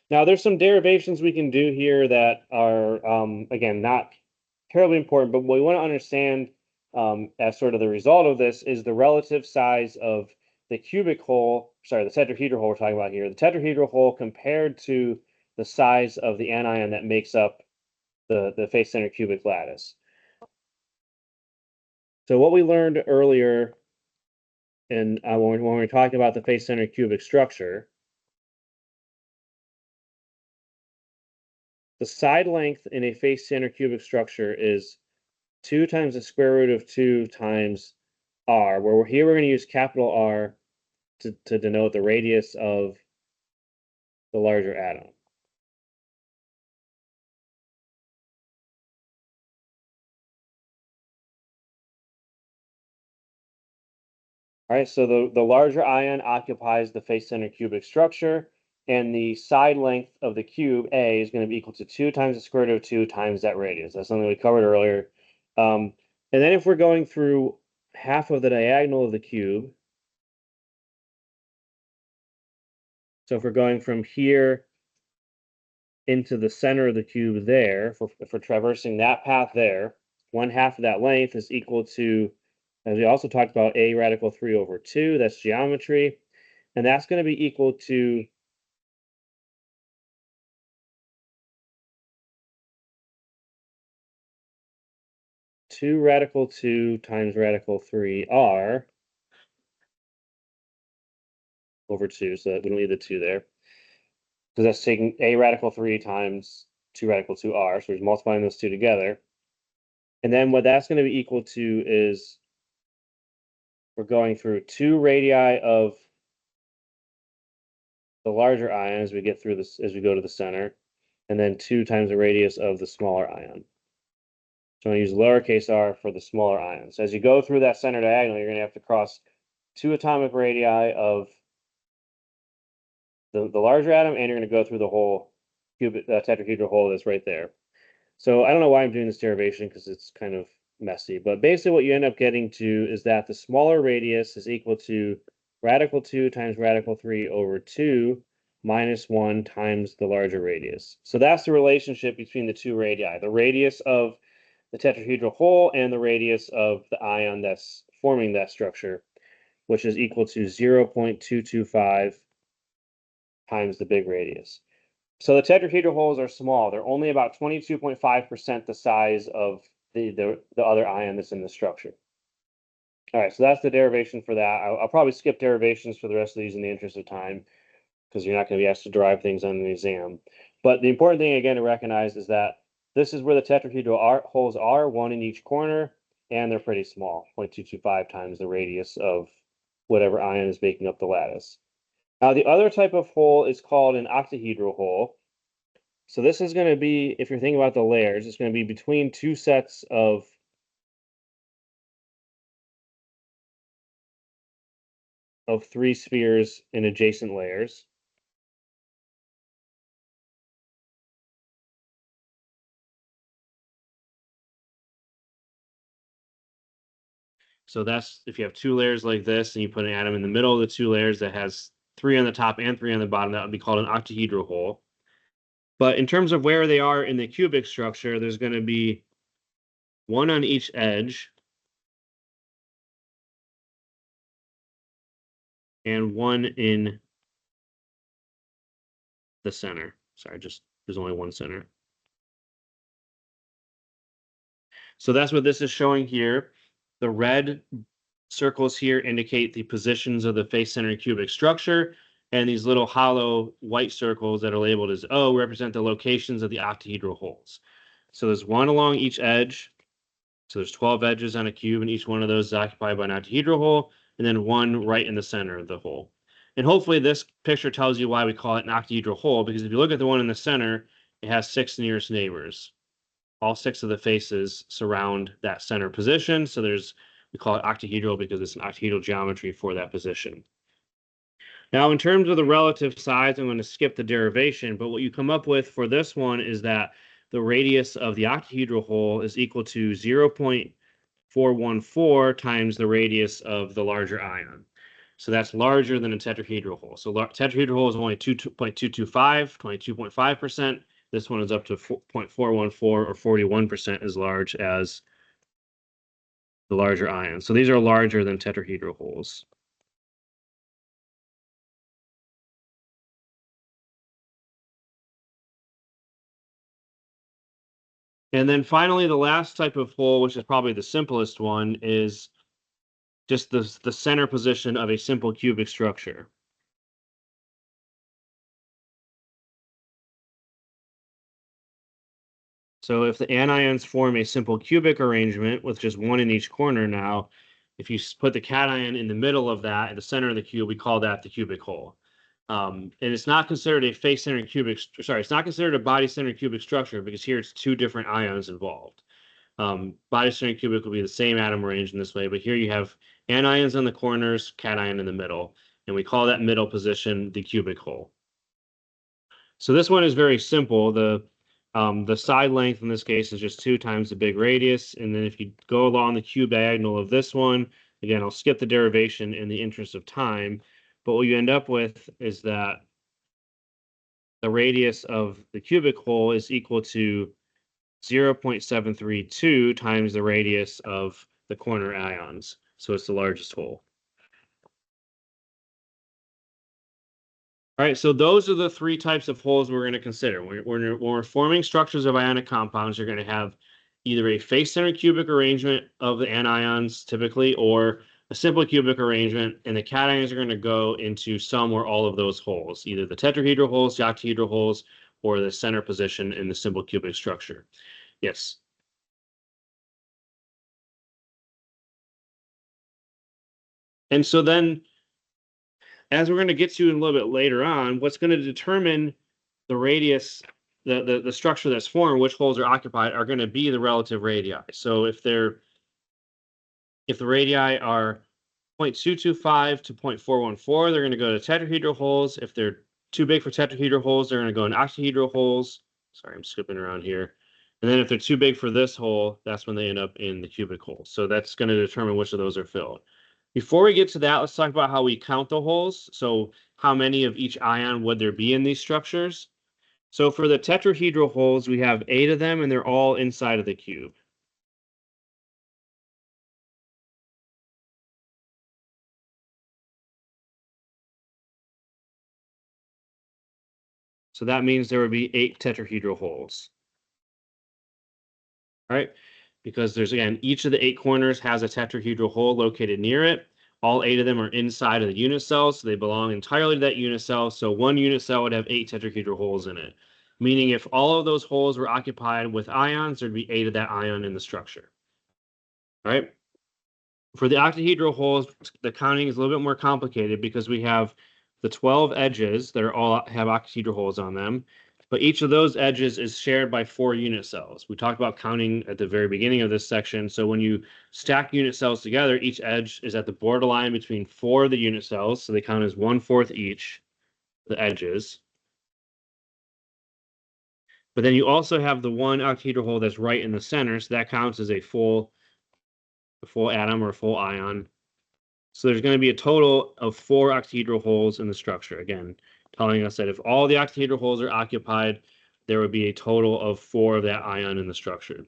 Now, there's some derivations we can do here that are, again, not terribly important, but what we want to understand as sort of the result of this is the relative size of the cubic hole, sorry, the tetrahedral hole we're talking about here, the tetrahedral hole compared to the size of the anion that makes up the face-centered cubic lattice. So what we learned earlier, and when we were talking about the face-centered cubic structure, the side length in a face-centered cubic structure is 2 times the square root of 2 times r, where here we're going to use capital R to denote the radius of the larger atom. All right, so the larger ion occupies the face-centered cubic structure, and the side length of the cube, A, is going to be equal to 2 times the square root of 2 times that radius. That's something we covered earlier. And then if we're going through half of the diagonal of the cube, so if we're going from here into the center of the cube there, if we're traversing that path there, 1/2 of that length is equal to, as we also talked about, a radical 3 over 2. That's geometry. And that's going to be equal to two radical 2 times radical 3r over 2. So we don't need the 2 there, because that's taking a radical 3 times 2 radical 2r. So we're multiplying those two together. And then what that's going to be equal to is we're going through 2 radii of the larger ion as we get through this, as we go to the center, and then 2 times the radius of the smaller ion. So I'm going to use lowercase r for the smaller ion. So as you go through that center diagonal, you're going to have to cross 2 atomic radii of the larger atom, and you're going to go through the whole tetrahedral hole that's right there. So I don't know why I'm doing this derivation, because it's kind of messy, but basically what you end up getting to is that the smaller radius is equal to radical 2 times radical 3 over 2 minus 1 times the larger radius. So that's the relationship between the 2 radii, the radius of the tetrahedral hole and the radius of the ion that's forming that structure, which is equal to 0.225 times the big radius. So the tetrahedral holes are small. They're only about 22.5% the size of the other ion that's in the structure. All right, so that's the derivation for that. I'll probably skip derivations for the rest of these in the interest of time, because you're not going to be asked to derive things on the exam. But the important thing, again, to recognize is that this is where the tetrahedral holes are, 1 in each corner, and they're pretty small, 0.225 times the radius of whatever ion is making up the lattice. Now, the other type of hole is called an octahedral hole. So this is going to be, if you're thinking about the layers, it's going to be between 2 sets of three spheres in adjacent layers. So that's if you have 2 layers like this, and you put an atom in the middle of the 2 layers that has 3 on the top and 3 on the bottom, that would be called an octahedral hole. But in terms of where they are in the cubic structure, there's going to be 1 on each edge and 1 in the center. Sorry, just there's only 1 center. So that's what this is showing here. The red circles here indicate the positions of the face-centered cubic structure, and these little hollow white circles that are labeled as O represent the locations of the octahedral holes. So there's 1 along each edge, So there's 12 edges on a cube, and each one of those is occupied by an octahedral hole, and then one right in the center of the hole. And hopefully this picture tells you why we call it an octahedral hole, because if you look at the one in the center, it has 6 nearest neighbors. All 6 of the faces surround that center position. So we call it octahedral because it's an octahedral geometry for that position. Now, in terms of the relative size, I'm going to skip the derivation, but what you come up with for this one is that the radius of the octahedral hole is equal to 0.414 times the radius of the larger ion. So that's larger than a tetrahedral hole. So tetrahedral hole is only 2.225, 22.5%. This one is up to 0.414 or 41% as large as the larger ion. So these are larger than tetrahedral holes. And then finally, the last type of hole, which is probably the simplest one, is just the center position of a simple cubic structure. So if the anions form a simple cubic arrangement with just one in each corner now, if you put the cation in the middle of that, at the center of the cube, we call that the cubic hole. And it's not considered a face-centered cubic, sorry, it's not considered a body-centered cubic structure because here it's 2 different ions involved. Body-centered cubic will be the same atom arranged in this way, but here you have anions on the corners, cation in the middle, and we call that middle position the cubic hole. So this one is very simple. The side length in this case is just 2 times the big radius, and then if you go along the cube diagonal of this one, again, I'll skip the derivation in the interest of time, but what you end up with is that the radius of the cubic hole is equal to 0.732 times the radius of the corner ions. So it's the largest hole. All right, so those are the 3 types of holes we're going to consider. When we're forming structures of ionic compounds, you're going to have either a face-centered cubic arrangement of the anions typically, or a simple cubic arrangement, and the cations are going to go into some or all of those holes, either the tetrahedral holes, the octahedral holes, or the center position in the simple cubic structure. Yes. And so then, as we're going to get to a little bit later on, what's going to determine the radius, the structure that's formed, which holes are occupied, are going to be the relative radii. So if the radii are 0.225 to 0.414, they're going to go to tetrahedral holes. If they're too big for tetrahedral holes, they're going to go in octahedral holes. Sorry, I'm skipping around here. And then if they're too big for this hole, that's when they end up in the cubic hole. So that's going to determine which of those are filled. Before we get to that, let's talk about how we count the holes. So how many of each ion would there be in these structures? So for the tetrahedral holes, we have 8 of them, and they're all inside of the cube. So that means there would be 8 tetrahedral holes. All right, because there's, again, each of the 8 corners has a tetrahedral hole located near it. All 8 of them are inside of the unit cell, so they belong entirely to that unit cell. So one unit cell would have 8 tetrahedral holes in it, meaning if all of those holes were occupied with ions, there'd be 8 of that ion in the structure. All right. For the octahedral holes, the counting is a little bit more complicated because we have the 12 edges that are all have octahedral holes on them, but each of those edges is shared by 4 unit cells. We talked about counting at the very beginning of this section. So when you stack unit cells together, each edge is at the borderline between 4 of the unit cells, so they count as 1/4 each, the edges. But then you also have the one octahedral hole that's right in the center, so that counts as a full atom or a full ion. So there's going to be a total of 4 octahedral holes in the structure. Again, telling us that if all the octahedral holes are occupied, there would be a total of 4 of that ion in the structure.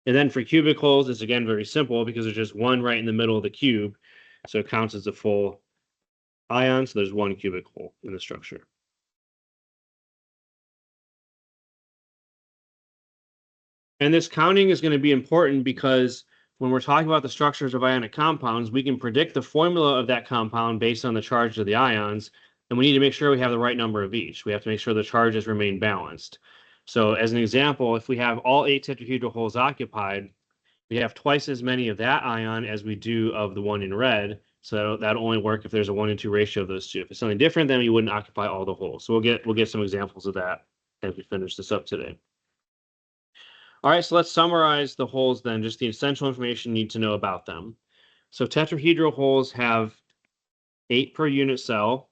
And then for cubic holes, it's again very simple because there's just one right in the middle of the cube. So it counts as a full ion. So there's 1 cubic hole in the structure. And this counting is going to be important because when we're talking about the structures of ionic compounds, we can predict the formula of that compound based on the charge of the ions, and we need to make sure we have the right number of each. We have to make sure the charges remain balanced. So as an example, if we have all 8 tetrahedral holes occupied, we have twice as many of that ion as we do of the one in red. So that'll only work if there's a 1-to-2 ratio of those two. If it's something different, then you wouldn't occupy all the holes. So we'll get some examples of that as we finish this up today. All right, so let's summarize the holes then, just the essential information you need to know about them. So tetrahedral holes have 8 per unit cell.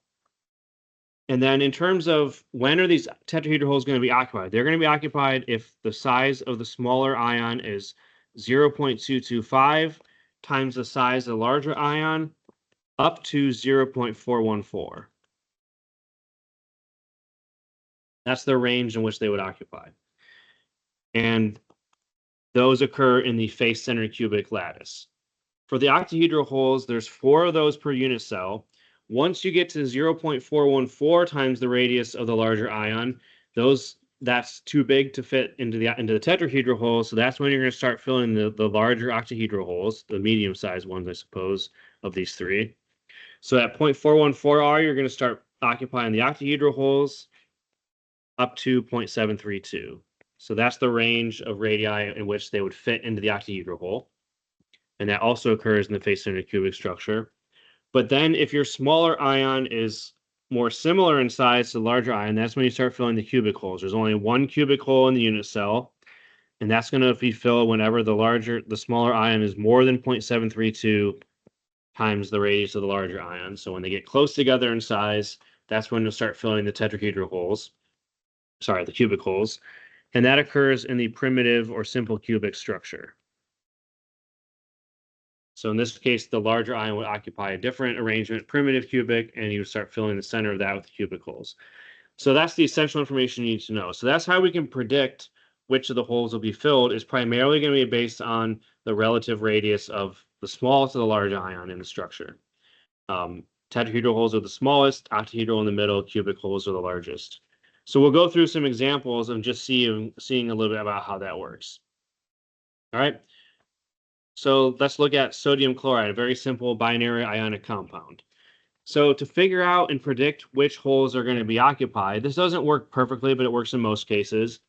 And then in terms of when are these tetrahedral holes going to be occupied? They're going to be occupied if the size of the smaller ion is 0.225 times the size of the larger ion up to 0.414. That's the range in which they would occupy. And those occur in the face-centered cubic lattice. For the octahedral holes, there's 4 of those per unit cell. Once you get to 0.414 times the radius of the larger ion, that's too big to fit into the tetrahedral hole. So that's when you're going to start filling the larger octahedral holes, the medium-sized ones, I suppose, of these 3. So at 0.414R, you're going to start occupying the octahedral holes up to 0.732. So that's the range of radii in which they would fit into the octahedral hole. And that also occurs in the face-centered cubic structure. But then if your smaller ion is more similar in size to the larger ion, that's when you start filling the cubic holes. There's only 1 cubic hole in the unit cell, and that's going to be filled whenever the smaller ion is more than 0.732 times the radius of the larger ion. So when they get close together in size, that's when you'll start filling the tetrahedral holes. Sorry, the cubic holes. And that occurs in the primitive or simple cubic structure. So in this case, the larger ion would occupy a different arrangement, primitive cubic, and you would start filling the center of that with the cubic holes. So that's the essential information you need to know. So that's how we can predict which of the holes will be filled, is primarily going to be based on the relative radius of the smallest to the large ion in the structure. Tetrahedral holes are the smallest, octahedral in the middle, cubic holes are the largest. So we'll go through some examples and just seeing a little bit about how that works. All right. So let's look at sodium chloride, a very simple binary ionic compound. So to figure out and predict which holes are going to be occupied, this doesn't work perfectly, but it works in most cases.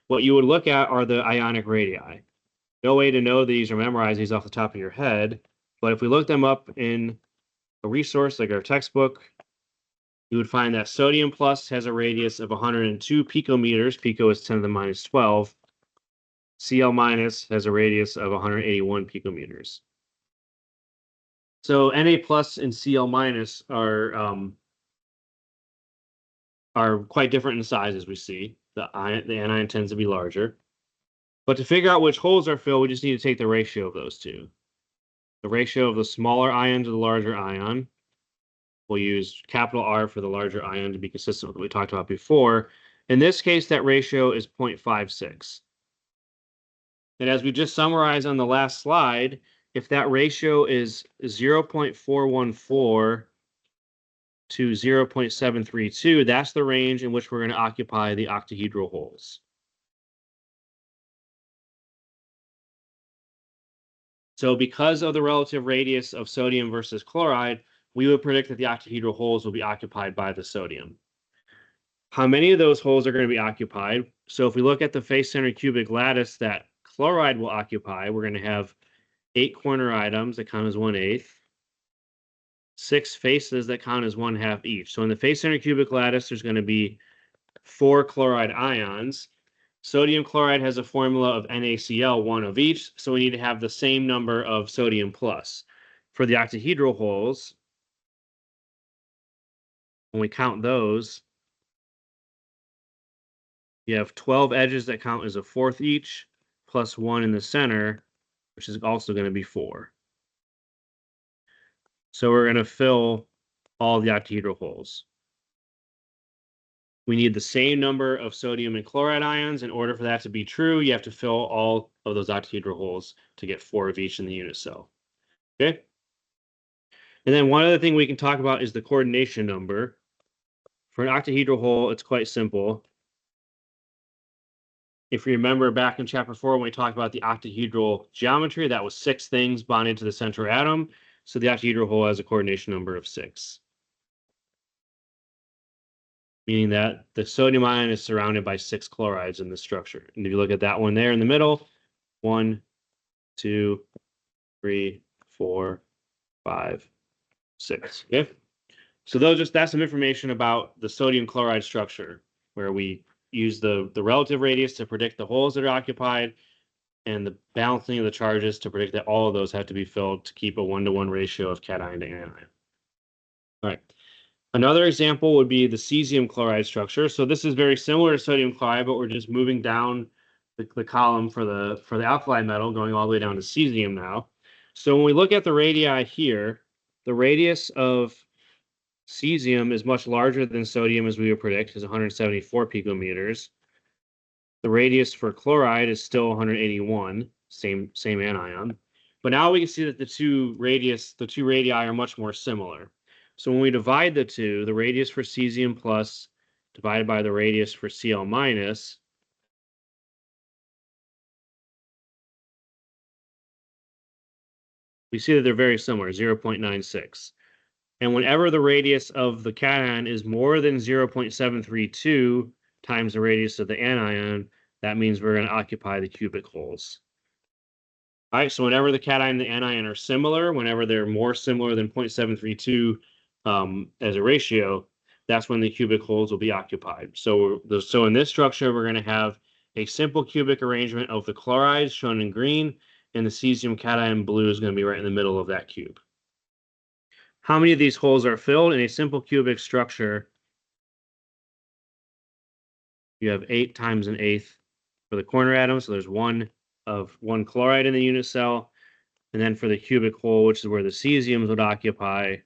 What you would look at are the ionic radii. No way to know these or memorize these off the top of your head, but if we look them up in a resource like our textbook, you would find that sodium plus has a radius of 102 picometers. Pico is 10 to the minus 12. Cl minus has a radius of 181 picometers. So Na plus and Cl minus are quite different in size, as we see. The anion tends to be larger. But to figure out which holes are filled, we just need to take the ratio of those two. The ratio of the smaller ion to the larger ion. We'll use capital R for the larger ion to be consistent with what we talked about before. In this case, that ratio is 0.56. And as we just summarized on the last slide, if that ratio is 0.414 to 0.732, that's the range in which we're going to occupy the octahedral holes. So because of the relative radius of sodium versus chloride, we would predict that the octahedral holes will be occupied by the sodium. How many of those holes are going to be occupied? So if we look at the face-centered cubic lattice that chloride will occupy, we're going to have 8 corner items that count as 1/8, 6 faces that count as 1/2 each. So in the face-centered cubic lattice, there's going to be 4 chloride ions. Sodium chloride has a formula of NaCl, 1 of each, so we need to have the same number of sodium plus. For the octahedral holes, when we count those, you have 12 edges that count as a 1/4 each, plus 1 in the center, which is also going to be 4. So we're going to fill all the octahedral holes. We need the same number of sodium and chloride ions. In order for that to be true, you have to fill all of those octahedral holes to get 4 of each in the unit cell. Okay? And then one other thing we can talk about is the coordination number. For an octahedral hole, it's quite simple. If you remember back in chapter 4 when we talked about the octahedral geometry, that was 6 things bonded to the central atom. So the octahedral hole has a coordination number of 6. Meaning that the sodium ion is surrounded by 6 chlorides in the structure. And if you look at that one there in the middle, 1, 2, 3, 4, 5, 6. Okay. So that's some information about the sodium chloride structure, where we use the relative radius to predict the holes that are occupied, and the balancing of the charges to predict that all of those have to be filled to keep a 1-to-1 ratio of cation to anion. All right. Another example would be the cesium chloride structure. So this is very similar to sodium chloride, but we're just moving down the column for the alkali metal, going all the way down to cesium now. So when we look at the radii here, the radius of cesium is much larger than sodium, as we would predict, is 174 picometers. The radius for chloride is still 181, same anion. But now we can see that the two radii are much more similar. So when we divide the radius for cesium plus divided by the radius for Cl minus, we see that they're very similar, 0.96. And whenever the radius of the cation is more than 0.732 times the radius of the anion, that means we're going to occupy the cubic holes. All right, so whenever the cation and the anion are similar, whenever they're more similar than 0.732 as a ratio, that's when the cubic holes will be occupied. So in this structure, we're going to have a simple cubic arrangement of the chlorides shown in green, and the cesium cation blue is going to be right in the middle of that cube. How many of these holes are filled in a simple cubic structure? You have 8 times an eighth for the corner atom, so there's one chloride in the unit cell. And then for the cubic hole, which is where the cesiums would occupy,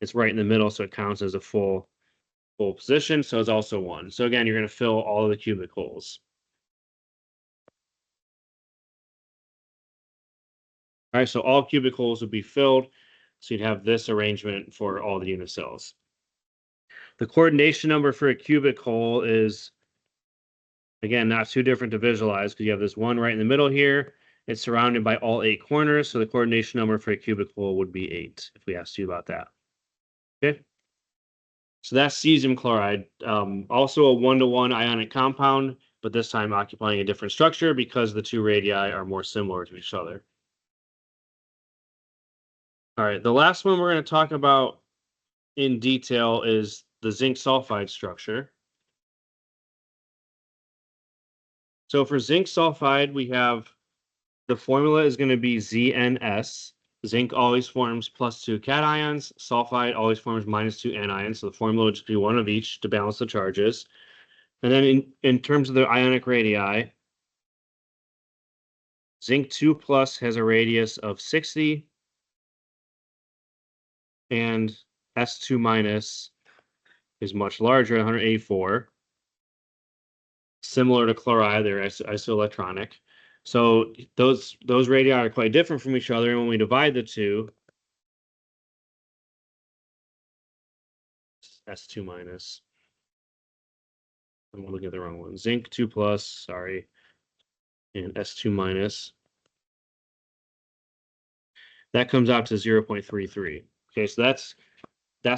it's right in the middle, so it counts as a full position, so it's also 1. So again, you're going to fill all of the cubic holes. All right, so all cubic holes would be filled, so you'd have this arrangement for all the unit cells. The coordination number for a cubic hole is, again, not too different to visualize, because you have this one right in the middle here. It's surrounded by all 8 corners, so the coordination number for a cubic hole would be 8, if we asked you about that. Okay. So that's cesium chloride, also a 1-to-1 ionic compound, but this time occupying a different structure because the two radii are more similar to each other. All right, the last one we're going to talk about in detail is the zinc sulfide structure. So for zinc sulfide, we have the formula is going to be ZnS. Zinc always forms +2 cations. Sulfide always forms -2 anions. So the formula would just be one of each to balance the charges. And then in terms of the ionic radii, zinc 2+ has a radius of 60, and S2- is much larger, 184. Similar to chloride, they're isoelectronic. So those radii are quite different from each other, and when we divide the two, S2-. I'm looking at the wrong one. Zinc 2+, sorry, and S2-. That comes out to 0.33. Okay, so that's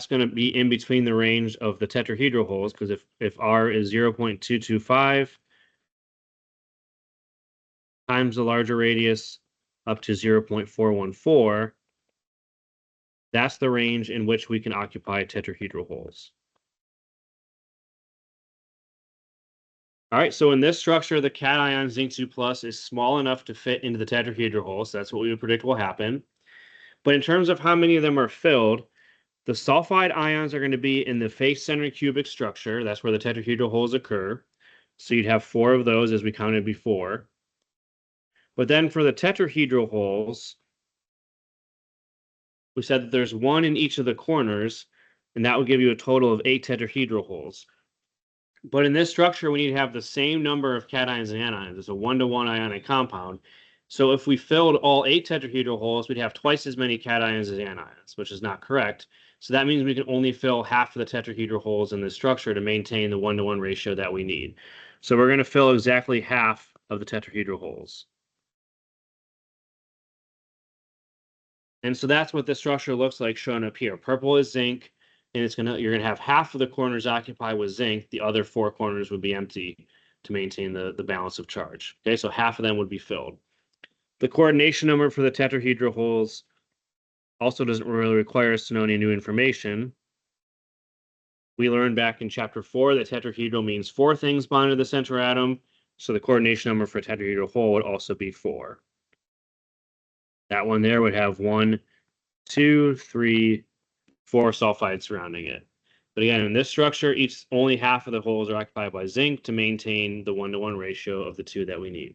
going to be in between the range of the tetrahedral holes, because if R is 0.225 times the larger radius up to 0.414, that's the range in which we can occupy tetrahedral holes. All right, so in this structure, the cation zinc 2+ is small enough to fit into the tetrahedral hole, so that's what we would predict will happen. But in terms of how many of them are filled, the sulfide ions are going to be in the face-centered cubic structure. That's where the tetrahedral holes occur. So you'd have 4 of those, as we counted before. But then for the tetrahedral holes, we said that there's 1 in each of the corners, and that would give you a total of 8 tetrahedral holes. But in this structure, we need to have the same number of cations and anions. It's a 1-to-1 ionic compound. So if we filled all 8 tetrahedral holes, we'd have twice as many cations as anions, which is not correct. So that means we can only fill half of the tetrahedral holes in this structure to maintain the 1-to-1 ratio that we need. So we're going to fill exactly half of the tetrahedral holes. And so that's what the structure looks like shown up here. Purple is zinc, and you're gonna have half of the corners occupied with zinc. The other 4 corners would be empty to maintain the balance of charge. Okay, so half of them would be filled. The coordination number for the tetrahedral holes also doesn't really require us to know any new information. We learned back in chapter 4 that tetrahedral means 4 things bonded to the center atom, so the coordination number for a tetrahedral hole would also be 4. That one there would have 1, 2, 3, 4 sulfides surrounding it. But again, in this structure, only half of the holes are occupied by zinc to maintain the 1-to-1 ratio of the two that we need.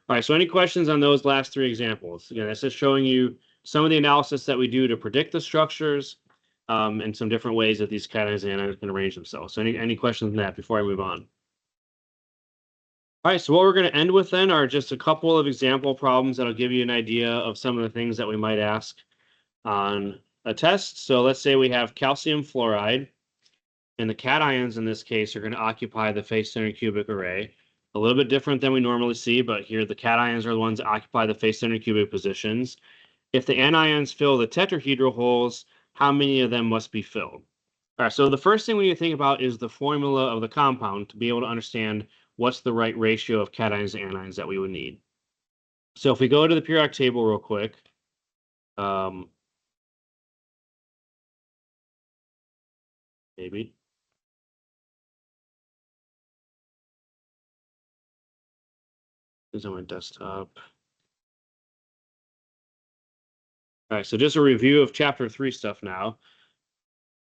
All right, so any questions on those last 3 examples? Again, this is showing you some of the analysis that we do to predict the structures and some different ways that these cations and anions can arrange themselves. So any questions on that before I move on? All right, so what we're going to end with then are just a couple of example problems that'll give you an idea of some of the things that we might ask on a test. So let's say we have calcium fluoride, and the cations in this case are going to occupy the face-centered cubic array. A little bit different than we normally see, but here the cations are the ones that occupy the face-centered cubic positions. If the anions fill the tetrahedral holes, how many of them must be filled? All right, so the first thing we need to think about is the formula of the compound to be able to understand what's the right ratio of cations to anions that we would need. So if we go to the periodic table real quick, maybe. This is on my desktop. All right, so just a review of chapter 3 stuff now.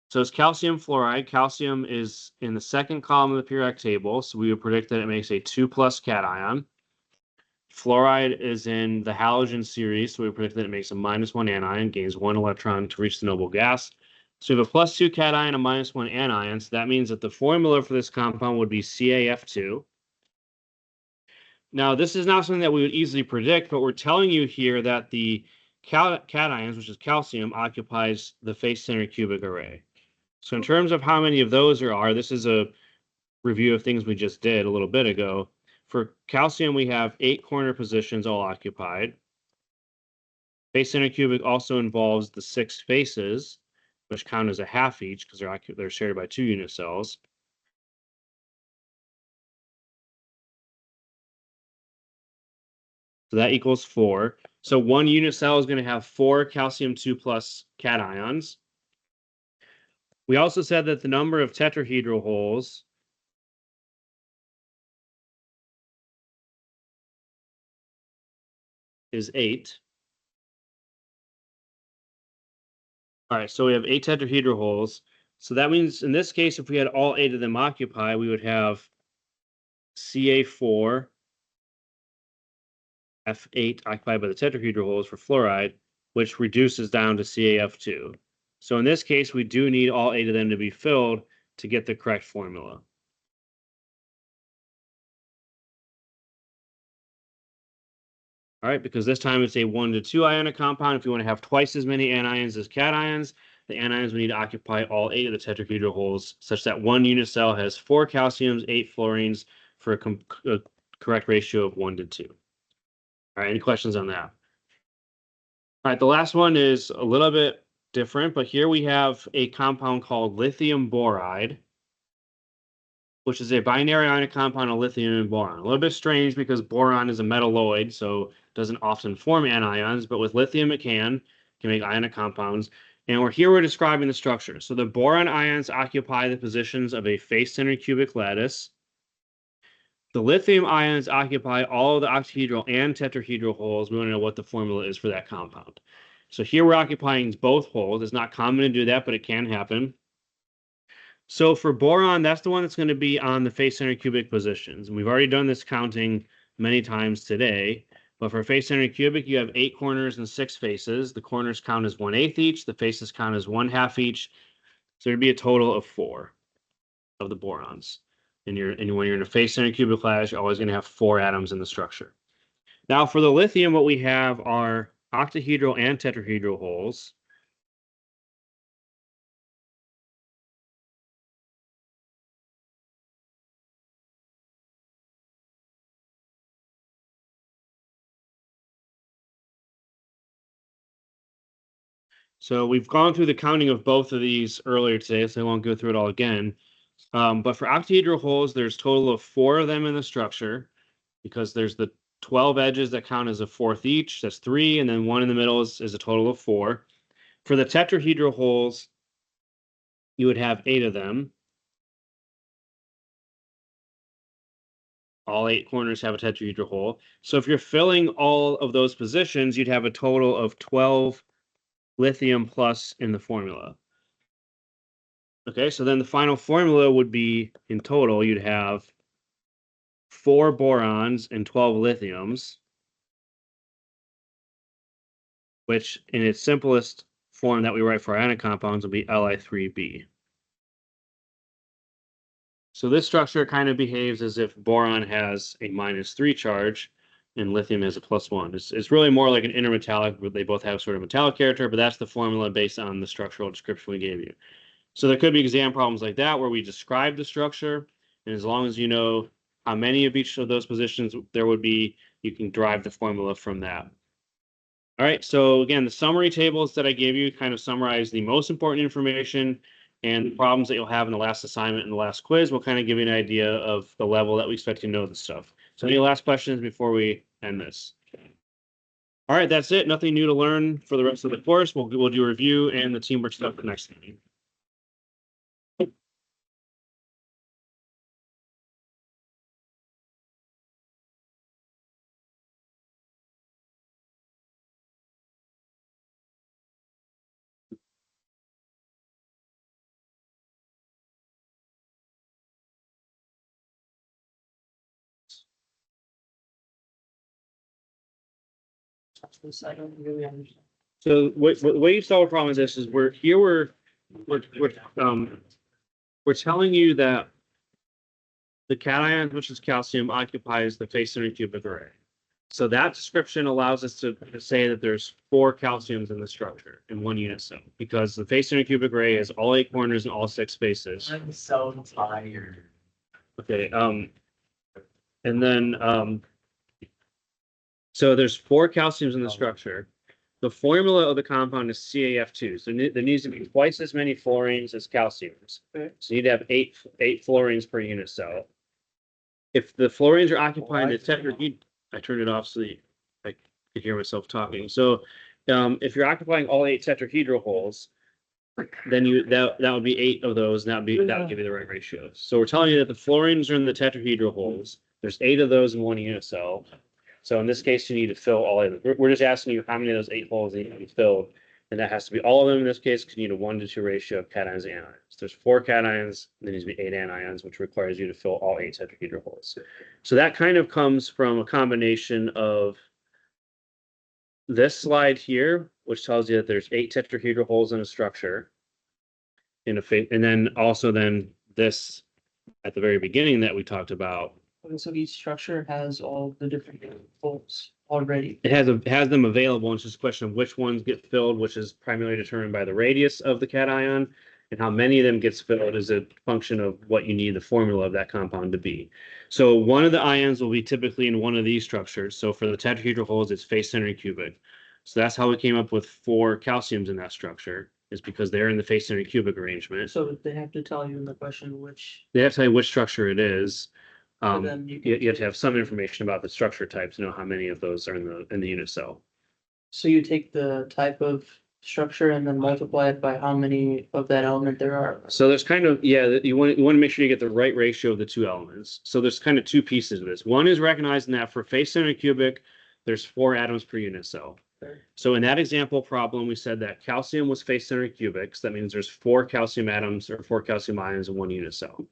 So it's calcium fluoride. Calcium is in the second column of the periodic table, so we would predict that it makes a 2+ cation. Fluoride is in the halogen series, so we predict that it makes a -1 anion, gains 1 electron to reach the noble gas. So we have a +2 cation, a -1 anion, so that means that the formula for this compound would be CaF2. Now, this is not something that we would easily predict, but we're telling you here that the cations, which is calcium, occupies the face-centered cubic array. So in terms of how many of those there are, this is a review of things we just did a little bit ago. For calcium, we have 8 corner positions all occupied. Face-centered cubic also involves the 6 faces, which count as a half each because they're shared by 2 unit cells. So that equals 4. So 1 unit cell is going to have 4 calcium 2+ cations. We also said that the number of tetrahedral holes is 8. All right, so we have 8 tetrahedral holes. So that means in this case, if we had all 8 of them occupied, we would have Ca4, F8 occupied by the tetrahedral holes for fluoride, which reduces down to CaF2. So in this case, we do need all 8 of them to be filled to get the correct formula. All right, because this time it's a 1 to 2 ionic compound. If you want to have twice as many anions as cations, the anions would need to occupy all 8 of the tetrahedral holes, such that 1 unit cell has 4 calciums, 8 fluorines for a correct ratio of 1 to 2. All right, any questions on that? All right, the last one is a little bit different, but here we have a compound called lithium boride, which is a binary ionic compound of lithium and boron. A little bit strange because boron is a metalloid, so it doesn't often form anions, but with lithium it can make ionic compounds. And we're describing the structure. So the boron ions occupy the positions of a face-centered cubic lattice. The lithium ions occupy all of the octahedral and tetrahedral holes. We want to know what the formula is for that compound. So here we're occupying both holes. It's not common to do that, but it can happen. So for boron, that's the one that's going to be on the face-centered cubic positions. And we've already done this counting many times today. But for face-centered cubic, you have 8 corners and 6 faces. The corners count as 1/8 each. The faces count as 1/2 each. So there'd be a total of 4 of the borons. And when you're in a face-centered cubic lattice, you're always going to have 4 atoms in the structure. Now for the lithium, what we have are octahedral and tetrahedral holes. So we've gone through the counting of both of these earlier today, so I won't go through it all again. But for octahedral holes, there's a total of 4 of them in the structure because there's the 12 edges that count as a fourth each. That's 3, and then 1 in the middle is a total of 4. For the tetrahedral holes, you would have 8 of them. All 8 corners have a tetrahedral hole. So if you're filling all of those positions, you'd have a total of 12 lithium plus in the formula. Okay, so then the final formula would be, in total, you'd have 4 borons and 12 lithiums, which in its simplest form that we write for ionic compounds will be Li3b. So this structure kind of behaves as if boron has a -3 charge and lithium has a +1. It's really more like an intermetallic, where they both have sort of metallic character, but that's the formula based on the structural description we gave you. So there could be exam problems like that where we describe the structure, and as long as you know how many of each of those positions there would be, you can derive the formula from that. All right, so again, the summary tables that I gave you kind of summarize the most important information, and the problems that you'll have in the last assignment and the last quiz will kind of give you an idea of the level that we expect you to know the stuff. So any last questions before we end this? All right, that's it. Nothing new to learn for the rest of the course. We'll do a review and the teamwork stuff the next meeting. I don't really understand. So the way you solve a problem is this: is we're telling you that the cation, which is calcium, occupies the face center cubic array. So that description allows us to say that there's 4 calciums in the structure in 1 unit cell, because the face center cubic array has all 8 corners and all 6 faces. I'm so tired. Okay. And then so there's 4 calciums in the structure. The formula of the compound is CaF2. So there needs to be twice as many fluorines as calciums. Okay. So you need to have eight fluorines per unit cell. If the fluorines are occupying the tetrahedral, I turned it off so that I could hear myself talking. So if you're occupying all 8 tetrahedral holes, then that would be 8 of those, and that would give you the right ratio. So we're telling you that the fluorines are in the tetrahedral holes. There's 8 of those in 1 unit cell. So in this case, you need to fill all 8 of them. We're just asking you how many of those 8 holes need to be filled, and that has to be all of them in this case, because you need a 1-to-2 ratio of cations and anions. There's 4 cations, there needs to be 8 anions, which requires you to fill all 8 tetrahedral holes. So that kind of comes from a combination of this slide here, which tells you that there's 8 tetrahedral holes in a structure, and then also this at the very beginning that we talked about. Okay, so each structure has all the different holes already. It has them available, and it's just a question of which ones get filled, which is primarily determined by the radius of the cation, and how many of them gets filled is a function of what you need the formula of that compound to be. So one of the ions will be typically in one of these structures. So for the tetrahedral holes, it's face center cubic. So that's how we came up with 4 calciums in that structure, is because they're in the face center cubic arrangement. So they have to tell you in the question which. They have to tell you which structure it is. Then You have to have some information about the structure types to know how many of those are in the unit cell. So you take the type of structure and then multiply it by how many of that element there are. So there's kind of, you want to make sure you get the right ratio of the 2 elements. So there's kind of 2 pieces of this. One is recognizing that for face center cubic, there's 4 atoms per unit cell. Okay. So in that example problem, we said that calcium was face center cubic. So that means there's 4 calcium atoms or 4 calcium ions in 1 unit cell.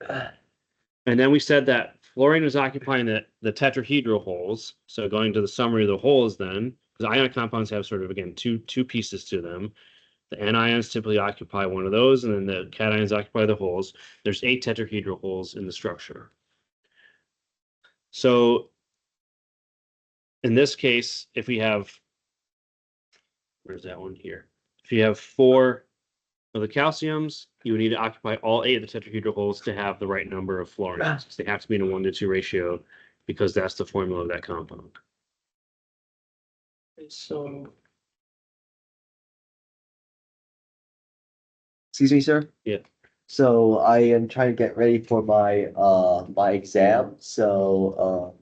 And then we said that fluorine was occupying the tetrahedral holes. So going to the summary of the holes then, because ionic compounds have sort of, again, two pieces to them. The anions typically occupy one of those, and then the cations occupy the holes. There's 8 tetrahedral holes in the structure. So in this case, if we have, where's that one here? If you have 4 of the calciums, you would need to occupy all 8 of the tetrahedral holes to have the right number of fluorines. They have to be in a 1-to-2 ratio, because that's the formula of that compound. So. Excuse me, sir? Yeah. So I am trying to get ready for my my exam. So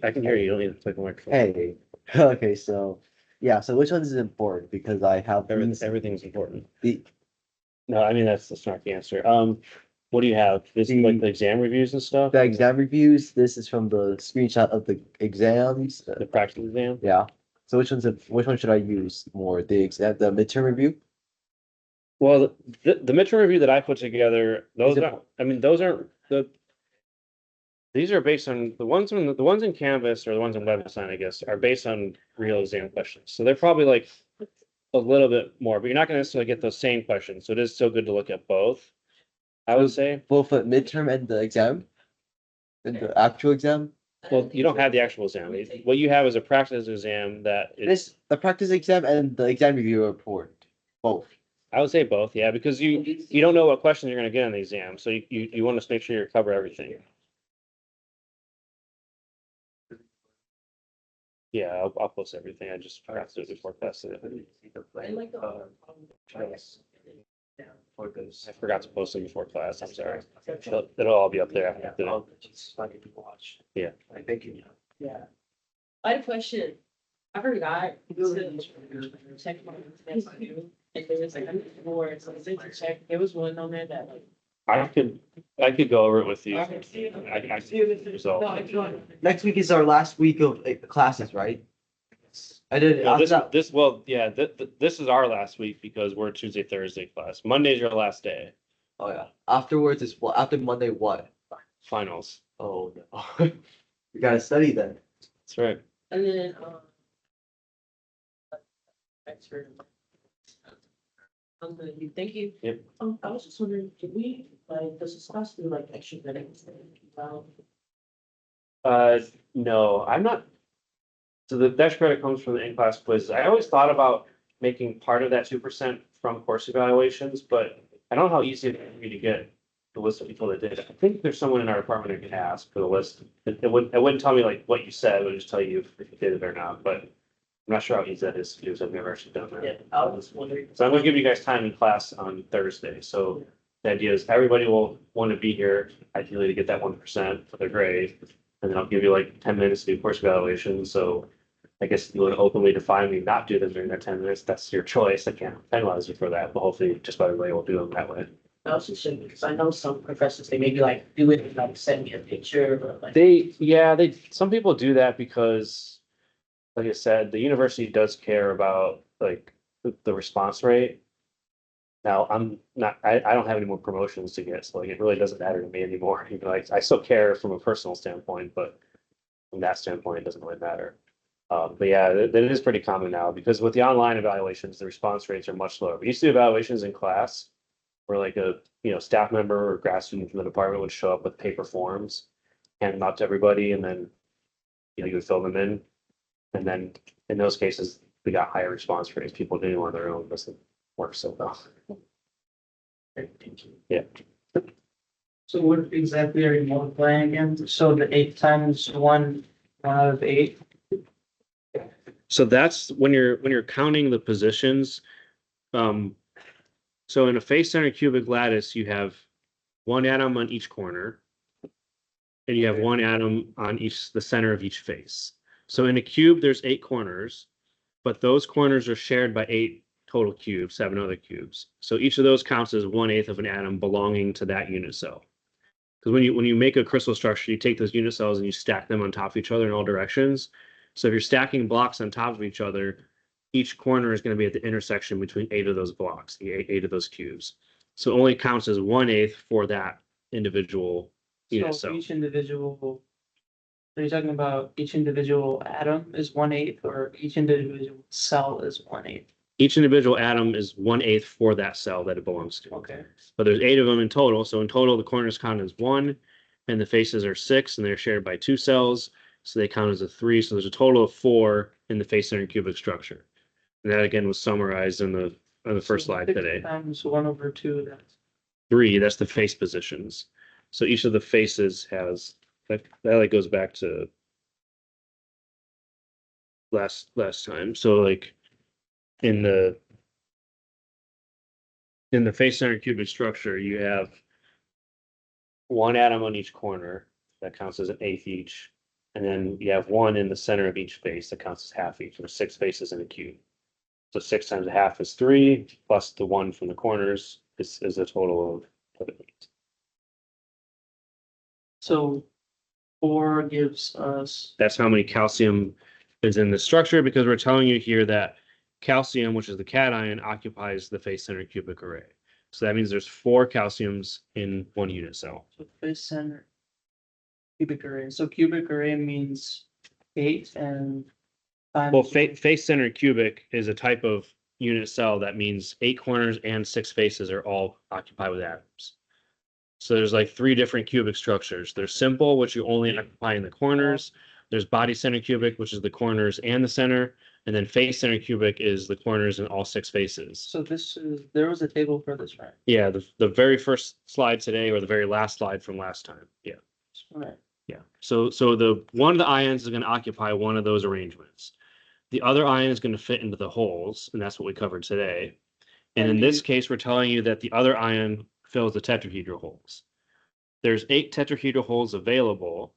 I can hear you. You don't need to click the microphone. Hey, okay, so yeah, so which one is important? Because I have Everything's important. the No, I mean that's not the answer. What do you have? This is like the exam reviews and stuff. the exam reviews. This is from the screenshot of the exams. The practical exam. Yeah. So which one should I use more? The midterm review? Well, the midterm review that I put together, those it- aren't. I mean, those aren't the. These are based on the ones in Canvas or the ones in WebDesign, I guess, are based on real exam questions. So they're probably like a little bit more, but you're not going to necessarily get those same questions. So it is still good to look at both. I would say. Both the midterm and the exam? And the actual exam? Well, you don't have the actual exam. What you have is a practice exam that is. The practice exam and the exam review report. Both. I would say both, yeah, because you don't know what questions you're going to get on the exam, so you want to make sure you cover everything. Yeah, I'll post everything. I just forgot to do it before class today. I forgot to post it before class. I'm sorry. It'll all be up there after today. Yeah. Yeah. I had a question. I forgot to check my menu, and there was like board, so I said to check. There was one on there that like. I could go over it with you. I see I see the result. Next week is our last week of classes, right? I did. Well, after that- this is our last week because we're Tuesday, Thursday class. Monday's your last day. Oh yeah. Afterwards is what? After Monday, what? Finals. Oh no. You gotta study then. That's right. And then thanks for. Thank you. Yep. I was just wondering, did we does this class do like extra credits? No, I'm not. So the dash credit comes from the in-class quizzes. I always thought about making part of that 2% from course evaluations, but I don't know how easy it is for me to get the list of people that did it. I think there's someone in our department who could ask for the list. It wouldn't tell me like what you said, it would just tell you if you did it or not, but I'm not sure how easy that is to do, because I've never actually done that. Yeah, I was just wondering. So I'm gonna give you guys time in class on Thursday. So the idea is everybody will want to be here, ideally to get that 1% for their grade. And then I'll give you like 10 minutes to do course evaluation. So I guess if you want to openly define me not do them during that 10 minutes, that's your choice. I can't penalize you for that, but hopefully just about everybody will do them that way. I was just saying, because I know some professors, they maybe like do it, and, like send me a picture, or like. Some people do that because, like I said, the university does care about like the response rate. Now, I don't have any more promotions to get, so like it really doesn't matter to me anymore. You know, I still care from a personal standpoint, but from that standpoint, it doesn't really matter. But yeah, that is pretty common now, because with the online evaluations, the response rates are much lower. We used to do evaluations in class where like a staff member or grad student from the department would show up with paper forms, hand them out to everybody, and then you would fill them in. And then in those cases, we got higher response rates. People doing it on their own doesn't work so well. Yeah. So what exactly are you multiplying again? So the 8 times 1 out of 8? So that's when you're counting the positions. So in a face-centered cubic lattice, you have one atom on each corner, and you have one atom on the center of each face. So in a cube, there's 8 corners, but those corners are shared by 8 total cubes, 7 other cubes. So each of those counts as 1/8 of an atom belonging to that unit cell. Because when you make a crystal structure, you take those unit cells and you stack them on top of each other in all directions. So if you're stacking blocks on top of each other, each corner is going to be at the intersection between 8 of those blocks, the eight of those cubes. So it only counts as 1/8 for that individual unit So cell. each individual, are you talking about each individual atom is 1/8, or each individual cell is 1/8? Each individual atom is 1/8 for that cell that it belongs to. Okay. But there's 8 of them in total. So in total, the corners count as 1, and the faces are 6, and they're shared by 2 cells. So they count as a 3. So there's a total of 4 in the face-centered cubic structure. And that again was summarized on the first slide today. Times 1/2, that's 3, that's the face positions. So each of the faces has that like goes back to last time. So like in the face-centered cubic structure, you have one atom on each corner that counts as an eighth each. And then you have one in the center of each face that counts as half each. There's 6 faces in a cube. So 6 times a half is 3, plus the 1 from the corners is a total of 8. So 4 gives us, That's how many calcium is in the structure, because we're telling you here that calcium, which is the cation, occupies the face center cubic array. So that means there's 4 calciums in one unit cell. so face center cubic array. So cubic array means 8 and times. Well, face center cubic is a type of unit cell that means 8 corners and 6 faces are all occupied with atoms. So there's like 3 different cubic structures. There's simple, which you only occupy in the corners. There's body center cubic, which is the corners and the center. And then face center cubic is the corners and all 6 faces. So there was a table for this, right? Yeah, the very first slide today, or the very last slide from last time. Yeah. Right. Yeah. So the one of the ions is going to occupy one of those arrangements. The other ion is going to fit into the holes, and that's what we covered today. And in this case, we're telling you that the other ion fills the tetrahedral holes. There's 8 tetrahedral holes available.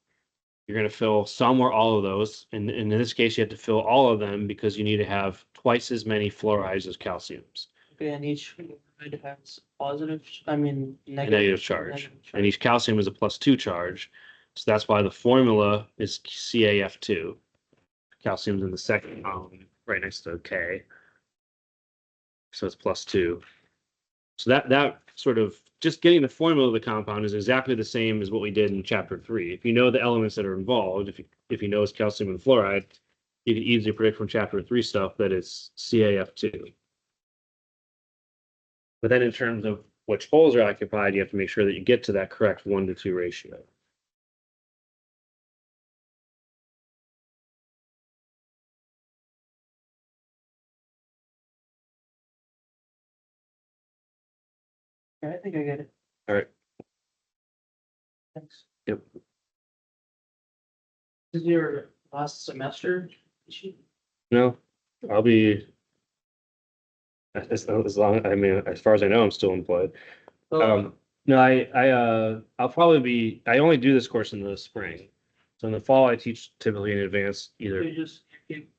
You're going to fill some or all of those. And in this case, you have to fill all of them because you need to have twice as many fluorides as calciums. Okay, and each fluoride has positive, Negative charge. And each calcium is a +2 charge. So that's why the formula is CaF2. Calcium's in the second column, right next to K. So it's +2. So that sort of just getting the formula of the compound is exactly the same as what we did in chapter 3. If you know the elements that are involved, if you know it's calcium and fluoride, you can easily predict from chapter 3 stuff that it's CaF2. But then in terms of which holes are occupied, you have to make sure that you get to that correct 1-to-2 ratio. I think I get it. All right. Thanks. Yep. This is your last semester? No, I'll be as long. I mean, as far as I know, I'm still employed. Oh, No, I'll probably be. I only do this course in the spring, so in the fall I teach typically in advance. Either you just keep.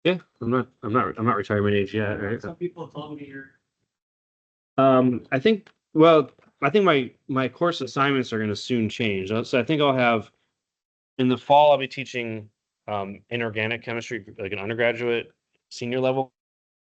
yeah, I'm not retirement age yet. Right? Some people told me you're. I think. Well, I think my course assignments are going to soon change. So I think I'll have in the fall I'll be teaching inorganic chemistry, like an undergraduate senior level